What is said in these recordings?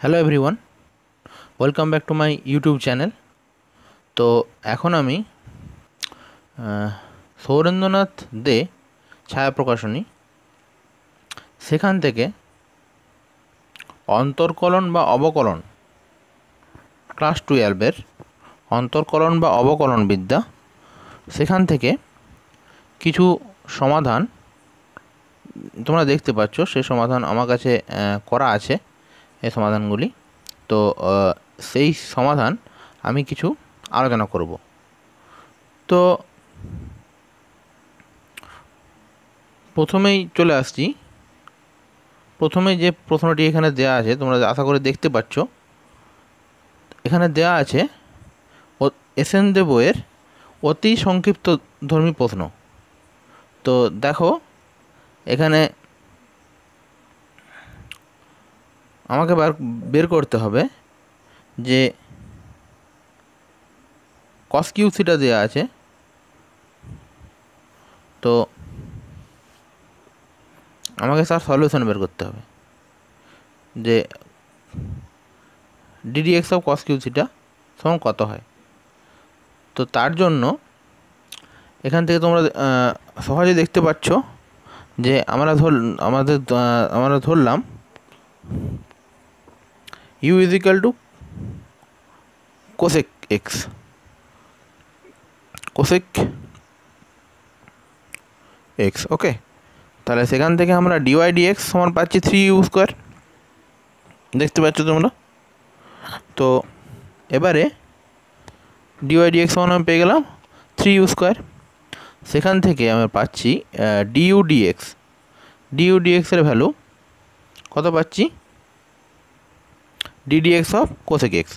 Hello everyone, welcome back to my YouTube channel. তো এখন আমি সৌরেন্দ্রনাথ দে ছায়া প্রকাশনী সেখান থেকে অন্তর্কলন বা অবকলন ক্লাস 12-এর অন্তর্কলন বা অবকলন বিদ্যা সেখান থেকে কিছু সমাধান তোমরা দেখতে পাচ্ছ। সেই সমাধান আমার কাছে করা আছে, এই সমাধানগুলি। তো সেই সমাধান আমি কিছু আলোচনা করব। তো প্রথমেই চলে আসছি। প্রথমে যে প্রশ্নটি এখানে দেওয়া আছে, তোমরা আশা করে দেখতে পাচ্ছ, এখানে দেওয়া আছে এসএন দে বইয়ের অতি সংক্ষিপ্ত ধর্মী প্রশ্ন। তো দেখো, এখানে আমাকে বের করতে হবে যে কস কিউ থিটা দেওয়া আছে। তো আমাকে তার সলিউশন বের করতে হবে যে d d x of cos Q theta সমান কত হয়। তো তার জন্য এখান থেকে তোমরা সহজে দেখতে পাচ্ছ যে আমরা ধরলাম u is equal to cosec x. Okay, তাহলে সেখান থেকে আমরা ডিওয়াই ডিএক্স সমান পাচ্ছি 3u স্কোয়ার। দেখতে পাচ্ছ তোমরা। তো এবারে ডিওয়াই ডিএক্স সমান আমি পেয়ে গেলাম 3u স্কোয়ার। সেখান থেকে আমরা পাচ্ছি ডিউ ডিএক্সের ভ্যালু কত পাচ্ছি, ডিডিএক্স অফ কোসেক এক্স,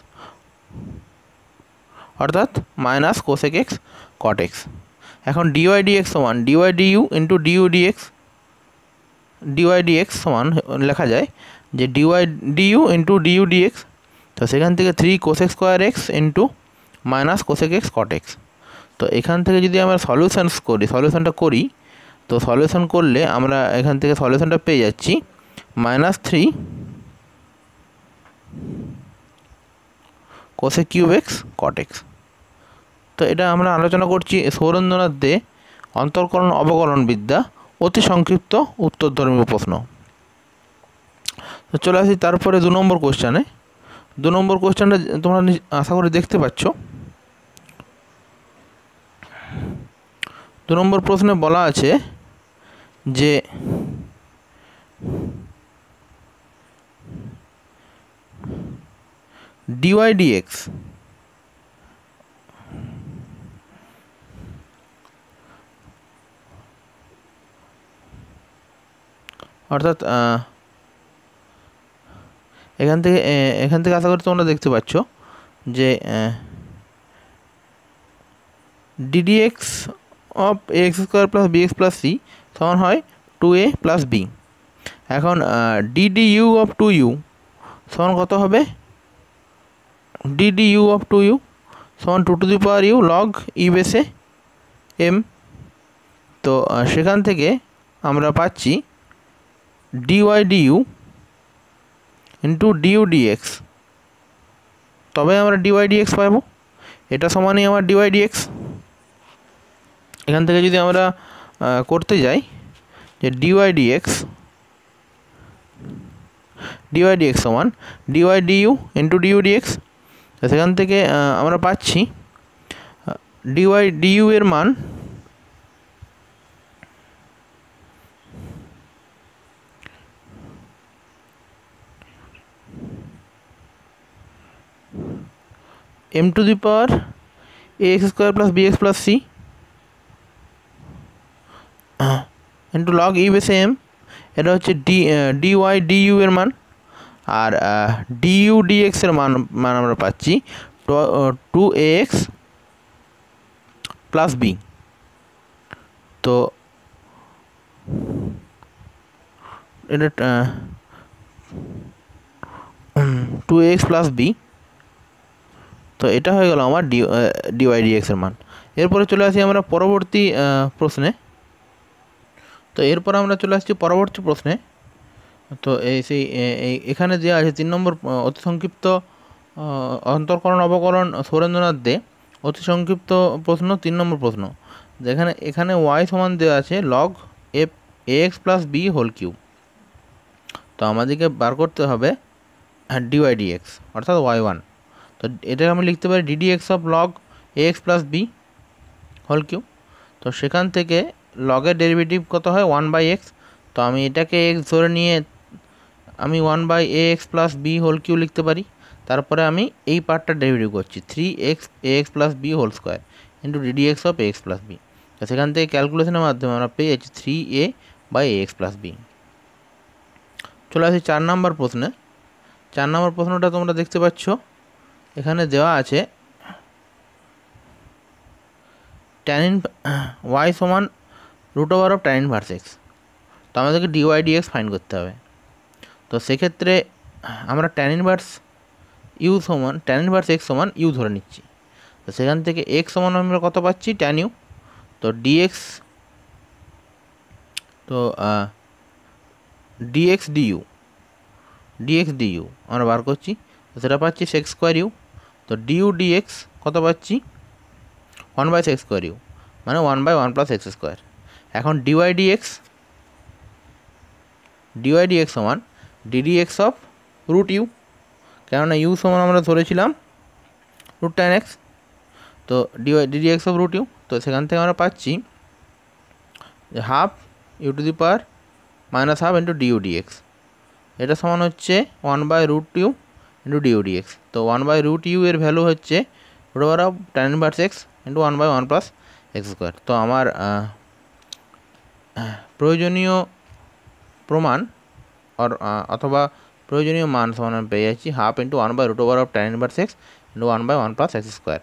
অর্থাৎ minus cosec x cot x. এখন ডিওয়াই ডিএক্স সমান d y d u into d y d x সমান লেখা যায় যে d y d u into d u d x. তো সেখান থেকে 3 cosec square x into minus cosec x cot x. তো এখান থেকে যদি আমরা সলিউশনটা করি, তো সলিউশন করলে আমরা এখান থেকে সলিউশনটা পেয়ে যাচ্ছি -3 cosec cube x cot x. তো এটা আমরা আলোচনা করছি সৌরেন্দ্রনাথ দে অন্তর্কলন অবকলন বিদ্যা অতি সংক্ষিপ্ত উত্তরধর্মী প্রশ্ন। তো চলে আসি তারপরে 2 নম্বর কোশ্চেনে। 2 নম্বর কোশ্চেনটা তোমরা আশা করি দেখতে পাচ্ছ। 2 নম্বর প্রশ্নে বলা আছে যে ডিওয়াই ডিএক্স অর্থাৎ এখান থেকে আশা করি তোমরা দেখতে পাচ্ছ যে d d x of x square plus b x plus c সমান হয় 2a প্লাস বি। এখন ডিডিইউ অফ 2u সমান কত হবে, ডিডিইউ অফ 2u সমান 2 to the power u log e বেসে এম। তো সেখান থেকে আমরা পাচ্ছি d y d u into d u d x, তবে আমরা ডিওয়াই ডিএক্স পাবো। এটা সমানই আমার ডিওয়াই ডিএক্স। এখান থেকে যদি আমরা করতে যাই যে ডিওয়াই ডিএক্স সমান d y d u into d u d x. সেখান থেকে আমরা পাচ্ছি ডিওয়াই ডিইউ এর মান m to the power ax square plus bx plus c into log e বেসে এম। এটা হচ্ছে ডিওয়াই ডিইউ এর মান। আর ডিইউ ডিএক্স এর মান আমরা পাচ্ছি 2ax প্লাস বি। তো এটা 2ax প্লাস বি। তো এটা হয়ে গেল আমার ডিওয়াই ডিএক্স এর মান। এরপরে চলে আসি আমরা পরবর্তী প্রশ্নে। তো এরপর আমরা চলে আসছি পরবর্তী প্রশ্নে। তো এখানে দেওয়া আছে 3 নম্বর অতি সংক্ষিপ্ত অন্তর্কলন অবকলন সুরেন্দ্রনাথ দে, অতি সংক্ষিপ্ত প্রশ্ন 3 নম্বর প্রশ্ন। এখানে y সমান দেওয়া আছে log f ax plus b whole cube. তো আমাদেরকে বার করতে হবে dy dx অর্থাৎ y1। তো এটাকে আমি লিখতে পারি ddx of log ax plus b whole cube. তো সেখান থেকে লগের ডেরিভেটিভ কত হয় 1/x। তো আমি এটাকে x ধরে নিয়ে আমি 1/ax plus b whole cube লিখতে পারি। তারপরে আমি এই পার্টটা ডেরিভেটিভ করছি 3x ax plus b whole square into ddx of ax plus b। তো সেখান থেকে ক্যালকুলেশনের মাধ্যমে আমরা পেয়ে যাচ্ছি 3a/ax প্লাস b। চলে আসি 4 নম্বর প্রশ্নে। 4 নম্বর প্রশ্নটা তোমরা দেখতে পাচ্ছ, এখানে দেওয়া আছে tan y সমান √over of tan inverse x। তো আমাদেরকে dy dx ফাইন্ড করতে হবে। তো সেক্ষেত্রে আমরা tan ইনভার্স x সমান u ধরে নিচ্ছি। তো সেখান থেকে x সমান আমরা কত পাচ্ছি tan u। তো dx du আমরা বার করছি, তো সেটা পাচ্ছি sec স্কোয়ার u। তো du dx কত পাচ্ছি 1/sec স্কোয়ার u মানে 1/1 প্লাস এক্স স্কোয়ার। এখন dy dx সমান ddx অফ √u, কেননা u সমান আমরা ধরেছিলাম √tan x। তো ddx অফ √u, তো সেখান থেকে আমরা পাচ্ছি half u two the power minus half into du dx। এটা সমান হচ্ছে 1/√u ইন্টু du dx। তো 1/√u এর ভ্যালু হচ্ছে √over of tan inverse x into 1/1 plus x square. তো আমার প্রয়োজনীয় প্রমাণ অথবা প্রয়োজনীয় মান সমান আমি পেয়ে যাচ্ছি হাফ ইন্টু 1/√ওভার of tan inverse x into 1/1 plus x square.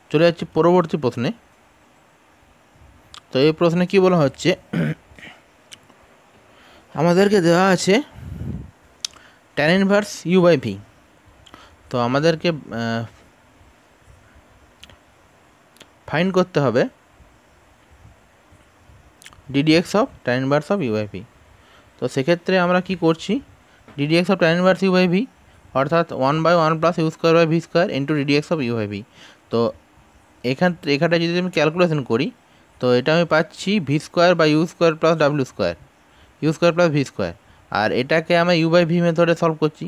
চলে যাচ্ছি পরবর্তী প্রশ্নে। তো এই প্রশ্নে কি বলা হচ্ছে, আমাদেরকে দেওয়া আছে tan ইনভার্স u/v। তো আমাদেরকে ফাইন্ড করতে হবে ddx of tan inverse of u/v। তো সেক্ষেত্রে আমরা কি করছি ddx of tan inverse u/v অর্থাৎ 1/1 plus u square by v square into ddx of u/v। তো এখানটা যদি আমি ক্যালকুলেশন করি, তো এটা আমি পাচ্ছি v square by u square plus ডাব্লিউ square, u square plus v square. আর এটাকে আমি u/v মেথডে সলভ করছি।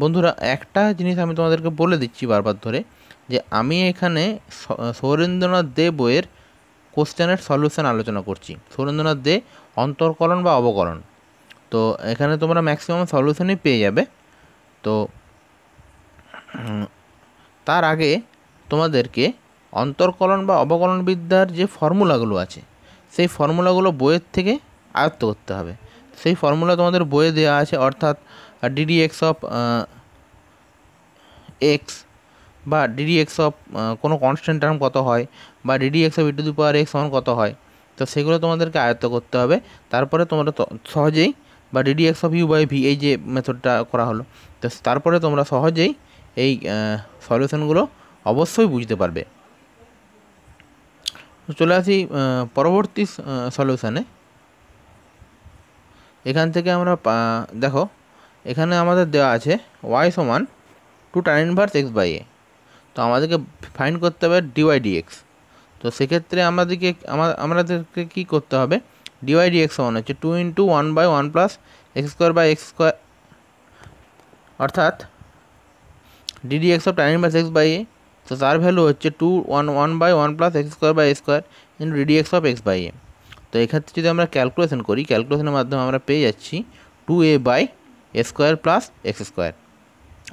বন্ধুরা, একটা জিনিস আমি তোমাদেরকে বলে দিচ্ছি বারবার ধরে, যে আমি এখানে সৌরেন্দ্রনাথ দে বইয়ের কোশ্চেনের সলিউশন আলোচনা করছি। সৌরেন্দ্রনাথ দে অন্তর্কলন বা অবকলন। তো এখানে তোমরা ম্যাক্সিমাম সলিউশনই পেয়ে যাবে। তো তার আগে তোমাদেরকে অন্তর্কলন বা অবকলন বিদ্যার যে ফর্মুলাগুলো আছে সেই ফর্মুলাগুলো বইয়ের থেকে আয়ত্ত করতে হবে। সেই ফর্মুলা তোমাদের বইয়ে দেওয়া আছে, অর্থাৎ ddx অফ x বা ddx অফ কোনো কনস্ট্যান্ট টার্ম কত হয় বা ddx of e two the power x সমান কত হয়। তো সেগুলো তোমাদেরকে আয়ত্ত করতে হবে। তারপরে তোমরা সহজেই বা ddx অফ u/v এই যে মেথডটা করা হলো, তো তারপরে তোমরা সহজেই এই সলিউশনগুলো অবশ্যই বুঝতে পারবে। চলে আসি পরবর্তী সলিউশানে। এখান থেকে আমরা দেখো এখানে আমাদের দেওয়া আছে y সমান 2 tan ইনভার্স x/a। তো আমাদেরকে ফাইন্ড করতে হবে dy dx। তো সেক্ষেত্রে আমাদেরকে কী করতে হবে, dy dx সমান হচ্ছে 2 into 1/1 plus x square by x square, অর্থাৎ ddx of tan inverse x/a। তো তার ভ্যালু হচ্ছে 1/1 plus x square by a square into ddx of x/a। তো এক্ষেত্রে যদি আমরা ক্যালকুলেশন করি, ক্যালকুলেশনের মাধ্যমে আমরা পেয়ে যাচ্ছি 2a/a square plus x square.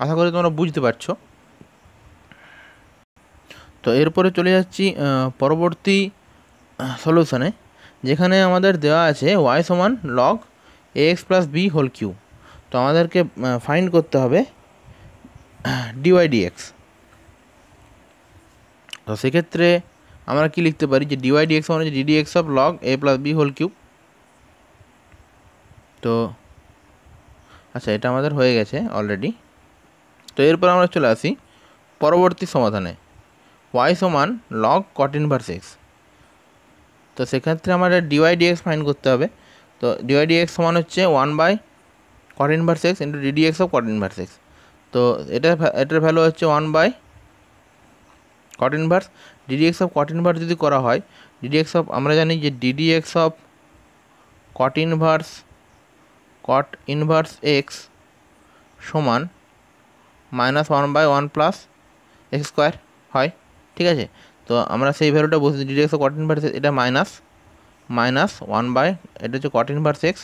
আশা করি তোমরা বুঝতে পারছো। তো এরপরে চলে যাচ্ছি পরবর্তী সলিউশনে, যেখানে আমাদের দেওয়া আছে y সমান log ax plus b whole cube. তো আমাদেরকে ফাইন্ড করতে হবে dy dx। তো সেক্ষেত্রে আমরা কি লিখতে পারি যে dy dx মানে হচ্ছে ddx of log a plus b whole cube. তো আচ্ছা, এটা আমাদের হয়ে গেছে অলরেডি। তো এরপর আমরা চলে আসি পরবর্তী সমাধানে, y সমান log cot ইনভার্স x। তো সেক্ষেত্রে আমাদের dy dx ফাইন্ড করতে হবে। তো ডিওয়াই ডিএক্স সমান হচ্ছে 1/cot inverse x into d d x of cot inverse x. তো এটার ভ্যালু হচ্ছে 1/cot inverse. Ddx of cot inverse যদি করা হয়, ডিডিএক্স অফ আমরা জানি যে d d x of cot inverse x সমান -1/1 প্লাস এক্স স্কোয়ার হয়, ঠিক আছে। তো আমরা সেই ভ্যালুটা বসে ডিডিএক্স অফ cot ইনভার্স এটা -1/, এটা হচ্ছে cot inverse x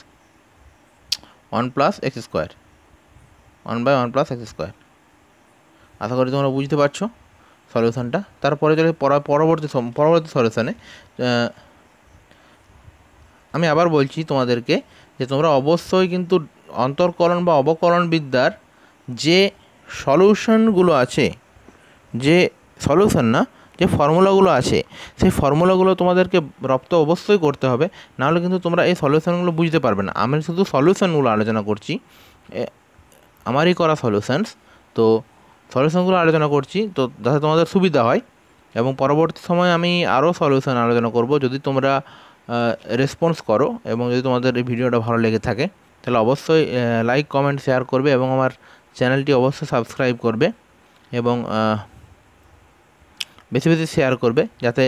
1 plus x square, 1/1 plus x square. আশা করি তোমরা বুঝতে পারছো সলিউশনটা। তারপরে চলে পরবর্তী সলিউশনে। আমি আবার বলছি তোমাদেরকে যে তোমরা অবশ্যই কিন্তু অন্তর্কলন বা অবকলন বিদ্যার যে সলিউশনগুলো আছে, যে সলিউশন না, যে ফর্মুলাগুলো আছে, সেই ফর্মুলাগুলো তোমাদেরকে রপ্ত অবশ্যই করতে হবে, নাহলে কিন্তু তোমরা এই সলিউশনগুলো বুঝতে পারবে না। আমি শুধু সলিউশনগুলো আলোচনা করছি, আমারই করা সলিউশনস, তো সলিউশনগুলো আলোচনা করছি তো যাতে তোমাদের সুবিধা হয়। এবং পরবর্তী সময়ে আমি আরও সলিউশন আলোচনা করব। যদি তোমরা রেসপন্স করো এবং যদি তোমাদের এই ভিডিওটা ভালো লেগে থাকে, তাহলে অবশ্যই লাইক, কমেন্ট, শেয়ার করবে এবং আমার চ্যানেলটি অবশ্যই সাবস্ক্রাইব করবে এবং বেশি বেশি শেয়ার করবে, যাতে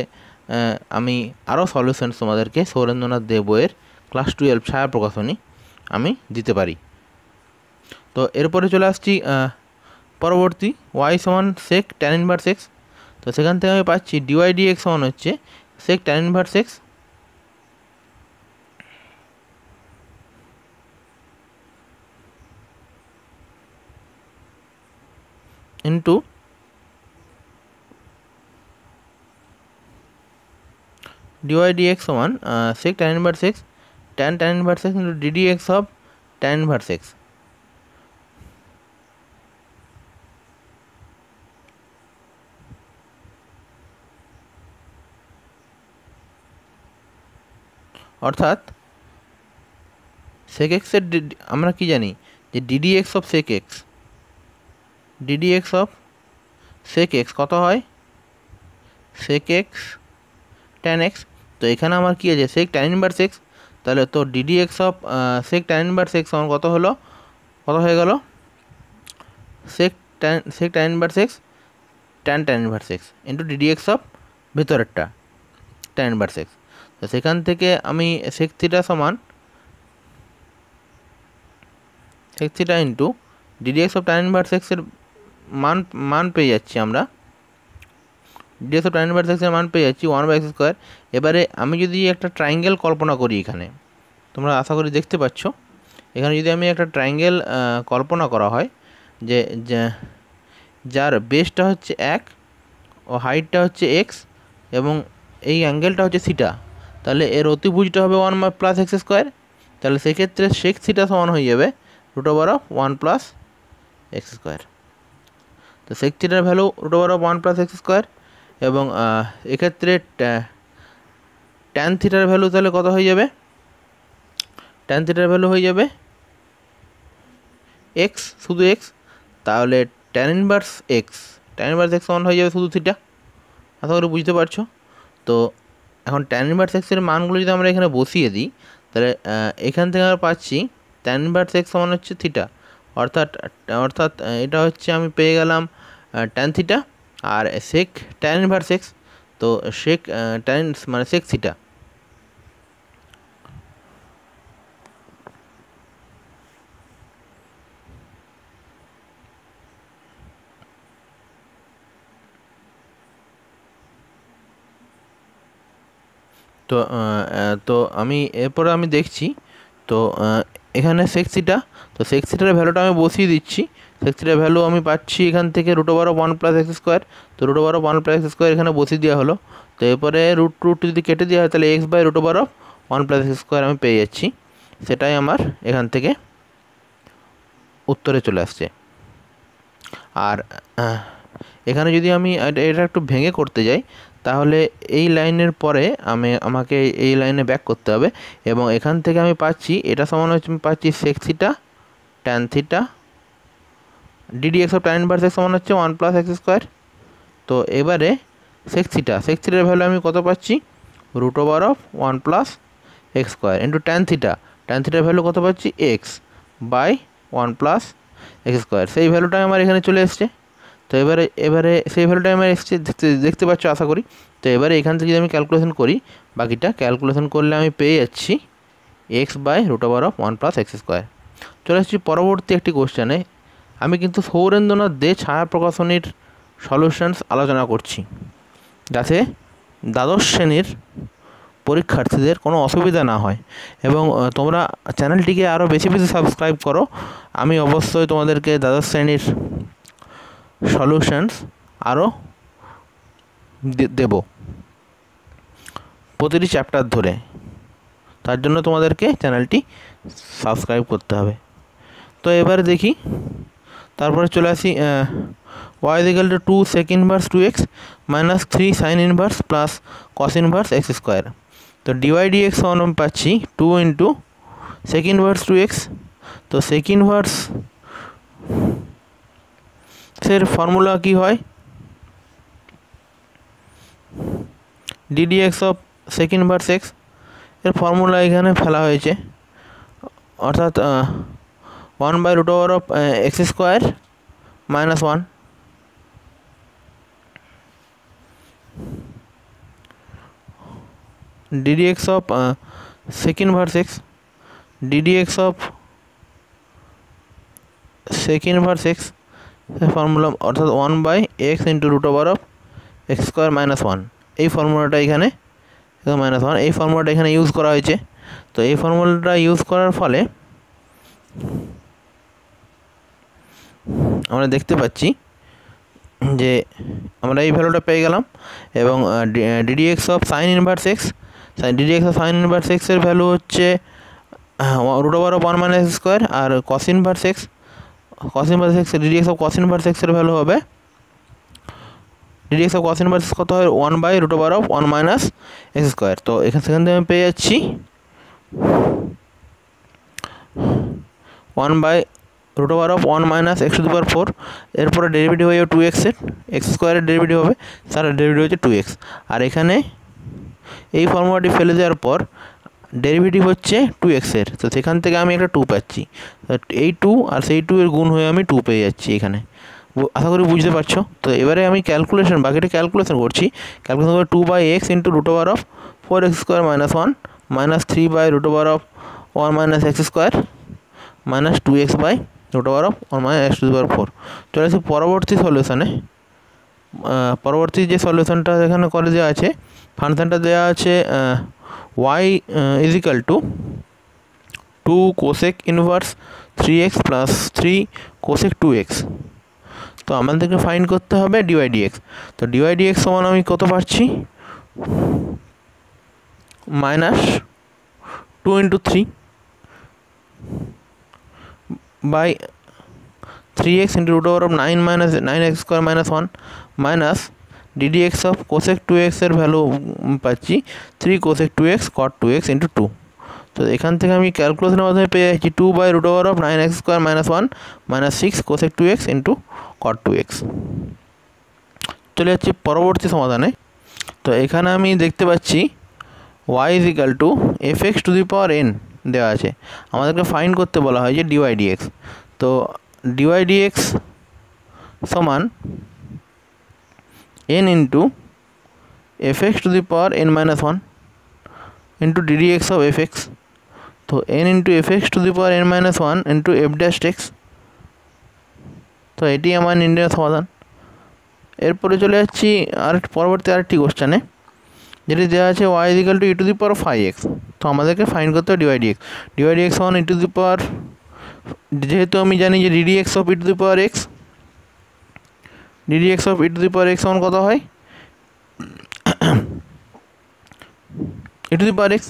আমি আরও সলিউশনস তোমাদেরকে সৌরেন্দ্রনাথ দে বইয়ের ক্লাস 12 ছায়া প্রকাশনী আমি দিতে পারি। তো এরপরে চলে আসছি পরবর্তী y সমান sec tan ইনভার্স এক্স। তো সেখান থেকে আমি পাচ্ছি ডিওয়াই ডিএক্স সমান হচ্ছে sec tan inverse x into d y d x সমান sec tan inverse x tan inverse x into d d x of tan inverse x. অর্থাৎ sec x এর আমরা কি জানি যে d d x of sec x, d d x of sec x কত হয়, sec x tan x। তো এখানে আমার কি আছে sec tan ইনভার্স x, তাহলে তো d d x of sec tan inverse x সমান কত হলো, কত হয়ে গেল, sec tan inverse x tan inverse x into d d x of ভেতরেরটা tan ইনভার্স x। তো সেখান থেকে আমি sec থিটা সমান sec theta into d d x of tan inverse x এর মান পেয়ে যাচ্ছি আমরা, d d x of tan inverse x এর মান পেয়ে যাচ্ছি 1/x স্কোয়ার। এবারে আমি যদি একটা ট্রায়াঙ্গেল কল্পনা করি, এখানে তোমরা আশা করি দেখতে পাচ্ছ, এখানে যদি আমি একটা ট্রায়াঙ্গেল কল্পনা করা হয় যে যার বেসটা হচ্ছে 1 ও হাইটটা হচ্ছে x এবং এই অ্যাঙ্গেলটা হচ্ছে থিটা, তাহলে এর অতিভুজটা হবে 1 প্লাস এক্স স্কোয়ার। তাহলে সেক্ষেত্রে sec থিটা সমান হয়ে যাবে √1 প্লাস এক্স স্কোয়ার। তো sec থিটার ভ্যালু √1 প্লাস এক্স স্কোয়ার এবং এক্ষেত্রে tan থিটার ভ্যালু তাহলে কত হয়ে যাবে, tan থিটার ভ্যালু হয়ে যাবে x, শুধু x, তাহলে tan ইনভার্স x সমান হয়ে যাবে শুধু থিটা। আশা করি বুঝতে পারছো। তো এখন tan ইনভার্স x এর মানগুলো যদি আমরা এখানে বসিয়ে দিই, তাহলে এখান থেকে আমরা পাচ্ছি tan ইনভার্স x সমান হচ্ছে থিটা, অর্থাৎ এটা হচ্ছে আমি পেয়ে গেলাম tan থিটা আর sec tan ইনভার্স x, তো sec tan মানে sec থিটা। তো আমি এরপরে আমি দেখছি, তো এখানে sec থিটা, তো sec থিটার ভ্যালুটা আমি বসিয়ে দিচ্ছি। sec থিটার ভ্যালু আমি পাচ্ছি এখান থেকে √1 প্লাস এক্স স্কোয়ার, তো √1 প্লাস এক্স স্কোয়ার এখানে বসিয়ে দেওয়া হলো। তো এরপরে √2 যদি কেটে দেওয়া হয়, তাহলে x/√1 প্লাস এক্স স্কোয়ার আমি পেয়ে যাচ্ছি। সেটাই আমার এখান থেকে উত্তরে চলে আসছে। আর এখানে যদি আমি এটা একটু ভেঙে করতে যাই, তাহলে এই লাইনের পরে আমাকে এই লাইনে ব্যাক করতে হবে এবং এখান থেকে আমি পাচ্ছি এটা সমান হচ্ছে আমি পাচ্ছি sec theta tan theta ddx of tan inverse x সমান হচ্ছে 1 প্লাস এক্স স্কোয়ার। তো এবারে sec থিটার ভ্যালু আমি কত পাচ্ছি, √1 plus x square into tan theta tan থিটার ভ্যালু কত পাচ্ছি এক্স বাই 1 + x স্কোয়ার, সেই ভ্যালুটাই আমার এখানে চলে এসছে। তো এবারে সেই ভ্যালুটাই আমার এসছে, দেখতে পাচ্ছ আশা করি। তো এবারে এখান থেকে যদি আমি ক্যালকুলেশন করি, বাকিটা ক্যালকুলেশন করলে আমি পেয়ে যাচ্ছি x/√1 + x স্কোয়ার। চলে আসছি পরবর্তী একটি কোশ্চেনে। আমি কিন্তু সৌরেন্দ্রনাথ দে ছায়া প্রকাশনীর সলিউশনস আলোচনা করছি, যাতে দ্বাদশ শ্রেণীর পরীক্ষার্থীদের কোনো অসুবিধা না হয়, এবং তোমরা চ্যানেলটিকে আরও বেশি বেশি সাবস্ক্রাইব করো। আমি অবশ্যই তোমাদেরকে দ্বাদশ শ্রেণীর সলিউশনস আরও দেব প্রতিটি চ্যাপ্টার ধরে। তার জন্য তোমাদেরকে চ্যানেলটি সাবস্ক্রাইব করতে হবে। তো এবারে দেখি, তারপরে চলে আসি y = 2 sec inverse 2x minus 3 sin inverse plus cos inverse x square. তো dy/dx সমান পাচ্ছি 2 × sec inverse 2x। তো sec inverse এর ফর্মুলা কি হয়, ddx of sec inverse x এর ফর্মুলা এখানে ফেলা হয়েছে, অর্থাৎ 1/√x square - 1 ddx of sec inverse x, ddx of sec inverse x এর ফর্মুলা অর্থাৎ 1/x × √x স্কোয়ার - 1। এই ফর্মুলাটা এখানে -1, এই ফর্মুলাটা এখানে ইউজ করা হয়েছে। তো এই ফর্মুলাটা ইউজ করার ফলে আমরা দেখতে পাচ্ছি যে আমরা এই ভ্যালুটা পেয়ে গেলাম, এবং ddx of sin inverse x, ddx of sin inverse x এর ভ্যালু হচ্ছে √1 - x স্কোয়ার, আর cos inverse x ddx of cos inverse x এর ভ্যালু হবে, ddx of cos inverse কত হয় 1/√1 - x স্কোয়ার। তো সেখান থেকে আমি পেয়ে যাচ্ছি 1/√1 - x⁴। এরপরে ডেরিভেটিভ হয়ে যাবে 2x এর, এক্স স্কোয়ারের ডেরিভেটিভ হবে, তার ডেরিভেটিভ হচ্ছে 2x। আর এখানে এই ফর্মুলাটি ফেলে দেওয়ার পর ডেরিভেটিভ হচ্ছে 2x এর, তো সেখান থেকে আমি একটা 2 পাচ্ছি। এই 2 আর সেই 2 এর গুণ হয়ে আমি 2 পেয়ে যাচ্ছি এখানে। আশা করি বুঝতে পারছো। তো এবারে আমি বাকিটা ক্যালকুলেশন করছি। ক্যালকুলেশন করে 2/x × √4x square - 1 - 3/√1 - x square - 2x/√1 - x⁴। চলে আসি পরবর্তী সলিউশনে। পরবর্তী যে সলিউশনটা এখানে করে দেওয়া আছে, ফাংশনটা দেওয়া আছে y = 2 cosec inverse 3x + 3 cosec 2x। তো আমাদেরকে ফাইন্ড করতে হবে dy/dx। তো dy/dx সমান আমি কত পাচ্ছি, -2 × 3 by 3x × √9 - x square - 1 minus ddx of cosec 2x এর ভ্যালু পাচ্ছি 3 cosec 2x cot 2x × 2। তো এখান থেকে আমি ক্যালকুলেশনের মাধ্যমে পেয়ে যাচ্ছি 2/√9 x square - 1 - 6 cosec 2x × cot 2x। চলে যাচ্ছি পরবর্তী সমাধানে। তো এখানে আমি দেখতে পাচ্ছি y = fx⁴n দেওয়া আছে, আমাদেরকে ফাইন্ড করতে বলা হয় যে dy/dx। তো dy/dx সমান n × fx⁴n - 1 × ddx of fx। তো n × fx⁴n - 1 × f'(x)। তো এটি আমার নির্ণয় সমাধান। এরপরে চলে যাচ্ছি পরবর্তী আরেকটি কোশ্চেনে, যেটি দেওয়া আছে y = e⁵x। তো আমাদেরকে ফাইন্ড করতে হবে dy/dx। dy/dx সমান যেহেতু আমি জানি যে ddx of e⁵x, ddx of e⁵x সমান কত হয় e⁵x।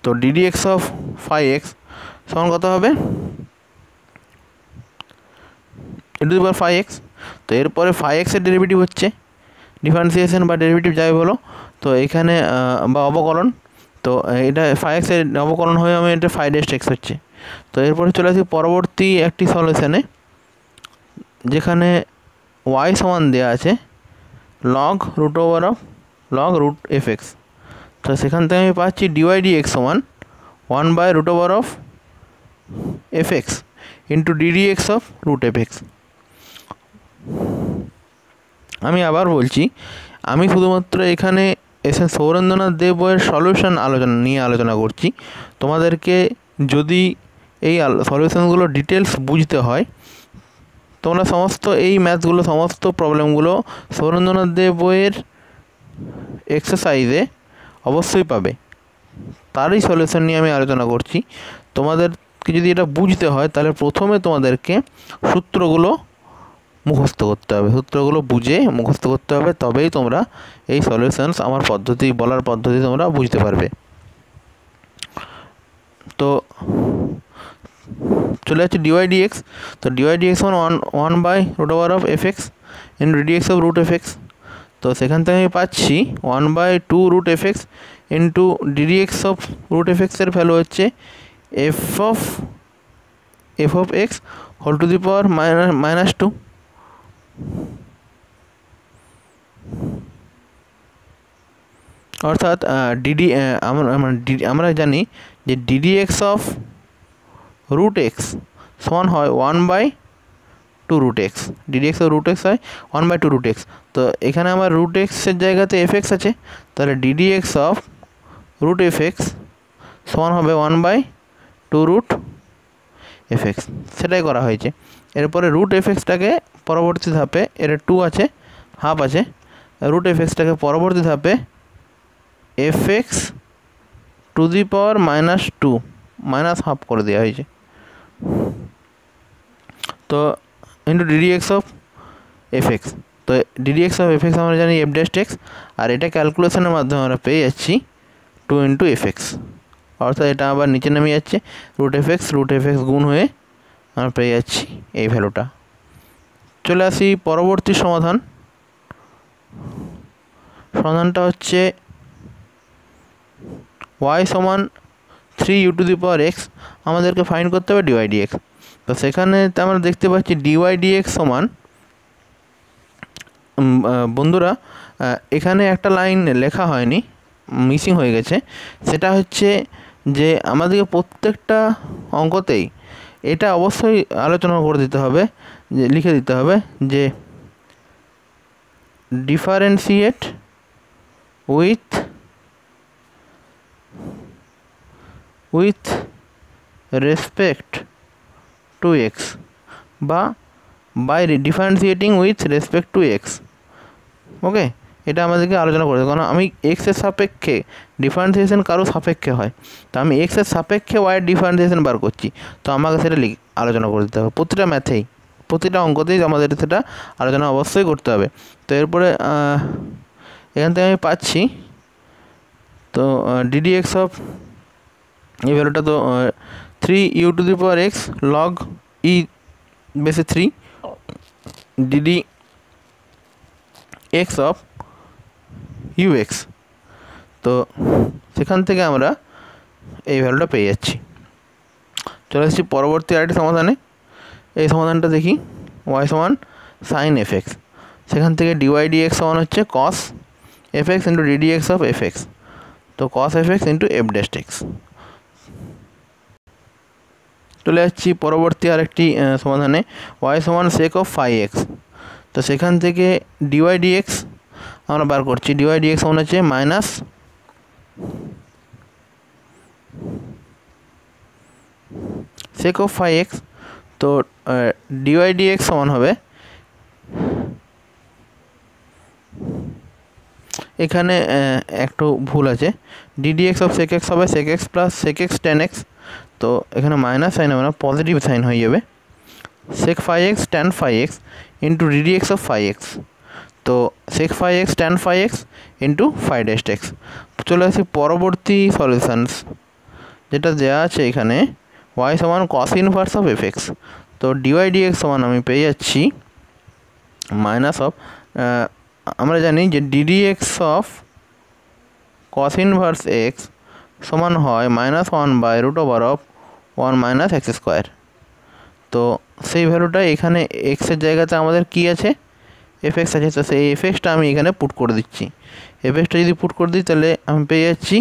তো ddx of phi(x) সমান কত হবে e⁵x। তো এরপরে phi(x) এর ডেরিভেটিভ হচ্ছে ডিফারেন্সিয়েশন বা ডেরিভেটিভ যাই বলো, তো এখানে বা অবকলন। তো এটা phi(x) এর অবকলন হয়ে আমি এটা phi'(x) হচ্ছে। তো এরপরে চলে আসি পরবর্তী একটি সলিউশনে, যেখানে y সমান দেওয়া আছে log √f(x). তো সেখান থেকে আমি পাচ্ছি dy/dx সমান 1/√f(x) into ddx of √f(x)। আমি আবার বলছি, আমি শুধুমাত্র এখানে এসে সৌরেন্দ্রনাথ দেব বইয়ের সলিউশন আলোচনা করছি। তোমাদেরকে যদি এই সলিউশনগুলো ডিটেলস বুঝতে হয়, তোমরা সমস্ত এই ম্যাথগুলো, সমস্ত প্রবলেমগুলো সৌরেন্দ্রনাথ দেব বইয়ের এক্সারসাইজে অবশ্যই পাবে। তারই সলিউশন নিয়ে আমি আলোচনা করছি। তোমাদেরকে যদি এটা বুঝতে হয়, তাহলে প্রথমে তোমাদেরকে সূত্রগুলো মুখস্থ করতে হবে, সূত্রগুলো বুঝে মুখস্থ করতে হবে, তবেই তোমরা এই সলিউশনস আমার বলার পদ্ধতি তোমরা বুঝতে পারবে। তো চলে যাচ্ছে dy/dx। তো dy/dx মানে 1/√f(x) into ddx of √f(x)। তো সেখান থেকে আমি পাচ্ছি 1/2√f(x) into ddx of √f(x) এর ভ্যালু হচ্ছে f(x) whole to the power -2। অর্থাৎ আমরা জানি যে ddx অফ √x সমান হয় 1/2√x। ddx অফ √x হয় 1/2√x। তো এখানে আমার √x এর জায়গাতে fx আছে, তাহলে ddx অফ √f(x) সমান হবে 1/2√fx। সেটাই করা হয়েছে। এরপরে √fx-টাকে পরবর্তী ধাপে, এর 2 আছে, হাফ আছে, √fx-টাকে পরবর্তী ধাপে fx two the power -2 half করে দেওয়া হয়েছে। তো ইন্টু ddx অফ fx। তো ddx অফ fx আমরা জানি f'(x), আর এটা ক্যালকুলেশনের মাধ্যমে আমরা পেয়ে যাচ্ছি 2 × fx। অর্থাৎ এটা আবার নিচে নেমে যাচ্ছে, √fx গুণ হয়ে আমরা পেয়ে যাচ্ছি এই ভ্যালুটা। চলে আসি পরবর্তী সমাধানটা হচ্ছে y সমান 3u⁴x। আমাদেরকে ফাইন্ড করতে হবে dy/dx। তো সেখানে আমরা দেখতে পাচ্ছি dy/dx সমান, বন্ধুরা এখানে একটা লাইন লেখা হয়নি, মিসিং হয়ে গেছে। সেটা হচ্ছে যে আমাদেরকে প্রত্যেকটা অঙ্কতেই এটা অবশ্যই আলোচনা করে দিতে হবে, যে লিখে দিতে হবে যে differentiate with respect to x বা by differentiating with respect to x. Okay, এটা আমাদেরকে আলোচনা করতে হবে, কারণ আমি এক্সের সাপেক্ষে ডিফারেন্সিয়েশন কারো সাপেক্ষে হয়, তো আমি এক্সের সাপেক্ষে ওয়াইয়ের ডিফারেন্সিয়েশন বার করছি, তো আমাকে সেটা আলোচনা করে দিতে হবে। প্রতিটা ম্যাথেই, প্রতিটা অঙ্কতেই আমাদের সেটা আলোচনা অবশ্যই করতে হবে। তো এরপরে এখান থেকে আমি পাচ্ছি, তো ddx অফ এই ভ্যালুটা তো 3u⁴x log e⁻³ ddx of ux। তো সেখান থেকে আমরা এই ভ্যালুটা পেয়ে যাচ্ছি। চলে আসছি পরবর্তী আরেকটি সমাধানে। এই সমাধানটা দেখি, y সমান sin fx। সেখান থেকে dy/dx সমান হচ্ছে cos fx into ddx of fx। তো cos fx ইন্টু f'(x)। চলে যাচ্ছি পরবর্তী আরেকটি সমাধানে, y সমান sec of phi x। তো সেখান থেকে dy/dx আমরা বার করছি, dy/dx সমান হচ্ছে minus sec of phi x। তো dy/dx সমান হবে, এখানে একটু ভুল আছে, ddx অফ sec x হবে sec x plus sec x tan x। তো এখানে মাইনাস সাইন হবে না, পজিটিভ সাইন হয়ে যাবে, sec phi x tan phi x into ddx of phi x। তো sec phi x tan phi x into phi'(x)। চলে আসি পরবর্তী সলিউশনস, যেটা দেওয়া আছে এখানে y সমান cos ইনভার্স অফ fx। তো dy/dx সমান আমি পেয়ে যাচ্ছি মাইনাস অফ, আমরা জানি যে ddx of cos inverse x সমান হয় -1/√1 - x²। তো সেই ভ্যালুটা এখানে এক্সের জায়গাতে আমাদের কি আছে, fx আছে। তো সেই fxটা আমি এখানে পুট করে দিচ্ছি। fxটা যদি পুট করে দিই, তাহলে আমি পেয়ে যাচ্ছি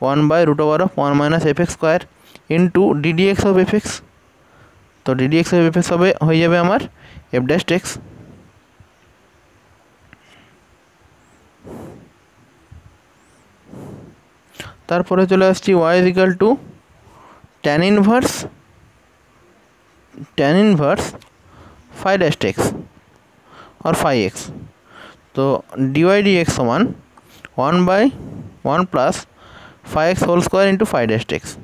1 by root over of 1 minus f x square into d d x of f x. तो d d x of f x हो जाए हमार एफ डैश एक्स। तारपरे चले आसछि y is equal to tan inverse phi dash x और phi x. तो d y d x समान 1 by 1 plus phi x whole square into phi dash x.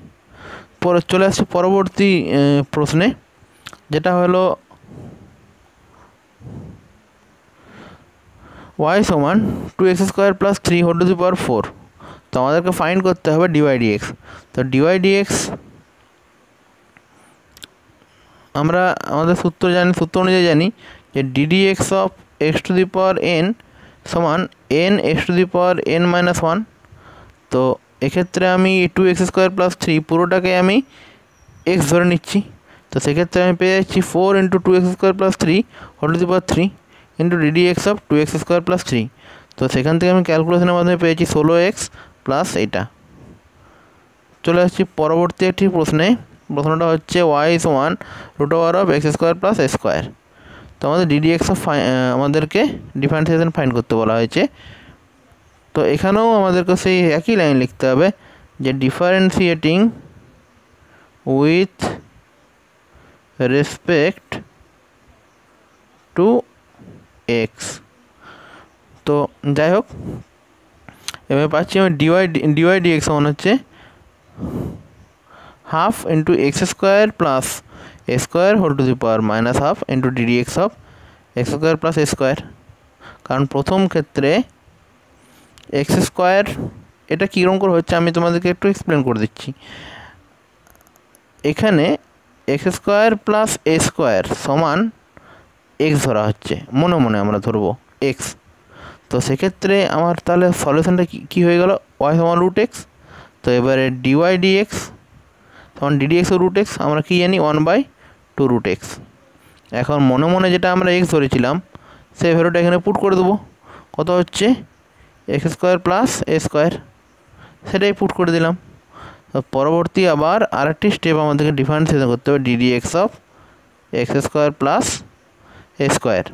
चले आसछि परवर्ती प्रश्ने जेटा हलो y समान 2x square plus 3 whole to the power 4। तो हमारे फाइंड करते हैं डी वाई डी एक्स। तो डी वाई डी एक्स हमारे सूत्र जानी, सूत्र अनुयायी जानी कि d d x of x to the power n समान n x to the power n minus 1। तो एक्षेत्रे आमी 2x स्क्वायर प्लस 3 पुरोटाके आमी एक्स धरे निচ্ছি। तो सेक्षेत्रे आमी पेये जाচ্ছি 4 into 2x square plus 3 whole to the power 3 into d d x of 2x square plus 3। तो सेखान থেকে আমি ক্যালকুলেশনের মাধ্যমে পেয়েছি 16x प्लस এইটা। চলে আসছি পরবর্তী একটি প্রশ্নে। প্রশ্নটা হচ্ছে y সমান root over of x square plus a square. তো আমাদের ডিডি এক্স অফ আমাদেরকে ডিফারেন্সিয়েশন ফাইন্ড করতে বলা হয়েছে। তো এখানেও আমাদেরকে সেই একই লাইন লিখতে হবে যে differentiating with respect to x. তো যাই হোক এবার পাচ্ছি আমি ডিওয়াই ডিএক্স সমান হচ্ছে half into x square plus a square whole to the power minus half into d d x of x square plus a square. कारण प्रथम क्षेत्रे एक्स स्क्वायर এটা কীরকম করে হচ্ছে আমি তোমাদেরকে একটু এক্সপ্লেন করে দিচ্ছি। এখানে x square plus a square সমান এক্স ধরা হচ্ছে, মনে মনে আমরা ধরবো এক্স। তো সেক্ষেত্রে আমার তাহলে সলিউশনটা কী হয়ে গেল, ওয়াই সমান রুট এক্স। তো এবারে ডিওয়াই ডি এক্স সমান ডিডি এক্স ও রুট এক্স আমরা কী জানি 1/2 রুট এক্স। এখন মনে মনে যেটা আমরা এক্স ধরেছিলাম সেই ভ্যালুটা এখানে পুট করে দেবো। কত হচ্ছে x square plus a square, সেটাই পুট করে দিলাম। তো পরবর্তী আবার আরেকটি স্টেপ আমাদেরকে ডিফারেন্সিয়েশন করতে হবে DD x of x square plus a square.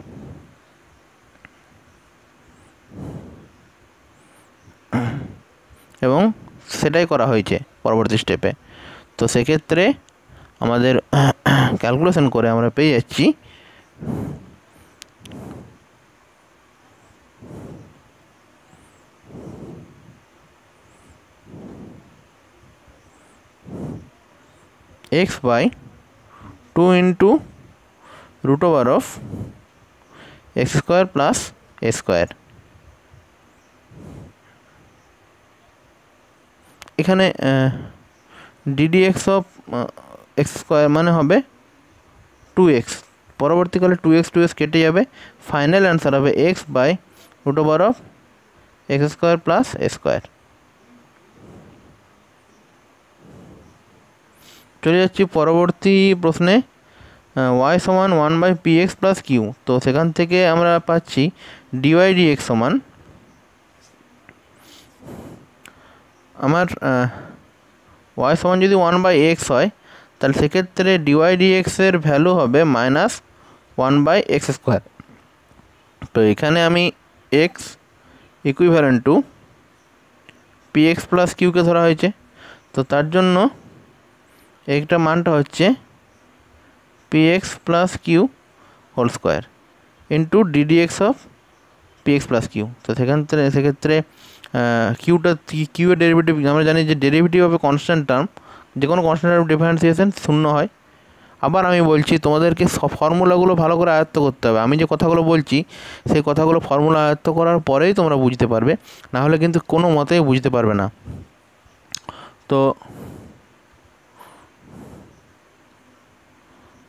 এবং সেটাই করা হয়েছে পরবর্তী স্টেপে। তো সেক্ষেত্রে আমাদের ক্যালকুলেশন করে আমরা পেয়ে যাচ্ছি x by 2 into root over of x square plus a square। এখানে d d x of x square মানে হবে 2x, পরবর্তীকালে 2x কেটে যাবে, ফাইনাল অ্যান্সার হবে x by root over of x square plus a square. চলে যাচ্ছি পরবর্তী প্রশ্নে y সমান 1/px প্লাস কিউ। তো সেখান থেকে আমরা পাচ্ছি ডিওয়াই ডিএক্স সমান আমার y সমান যদি 1/x হয় তাহলে সেক্ষেত্রে ডিওয়াই ডিএক্সের ভ্যালু হবে মাইনাস 1/x স্কোয়ার। তো এখানে আমি x equivalent to px plus কিউকে ধরা হয়েছে। তো তার জন্য একটা মানটা হচ্ছে px plus q whole square into d d x of px plus q. তো সেক্ষেত্রে কিউ এর ডেরিভেটিভ আমরা জানি যে ডেরিভেটিভ হবে কনস্ট্যান্ট টার্ম, যে কোনো কনস্ট্যান্ট টার্ম ডিফারেন্সিয়েশন শূন্য হয়। আবার আমি বলছি তোমাদেরকে সব ফর্মুলাগুলো ভালো করে আয়ত্ত করতে হবে। আমি যে কথাগুলো বলছি সেই কথাগুলো ফর্মুলা আয়ত্ত করার পরেই তোমরা বুঝতে পারবে, না হলে কিন্তু কোনো মতেই বুঝতে পারবে না। তো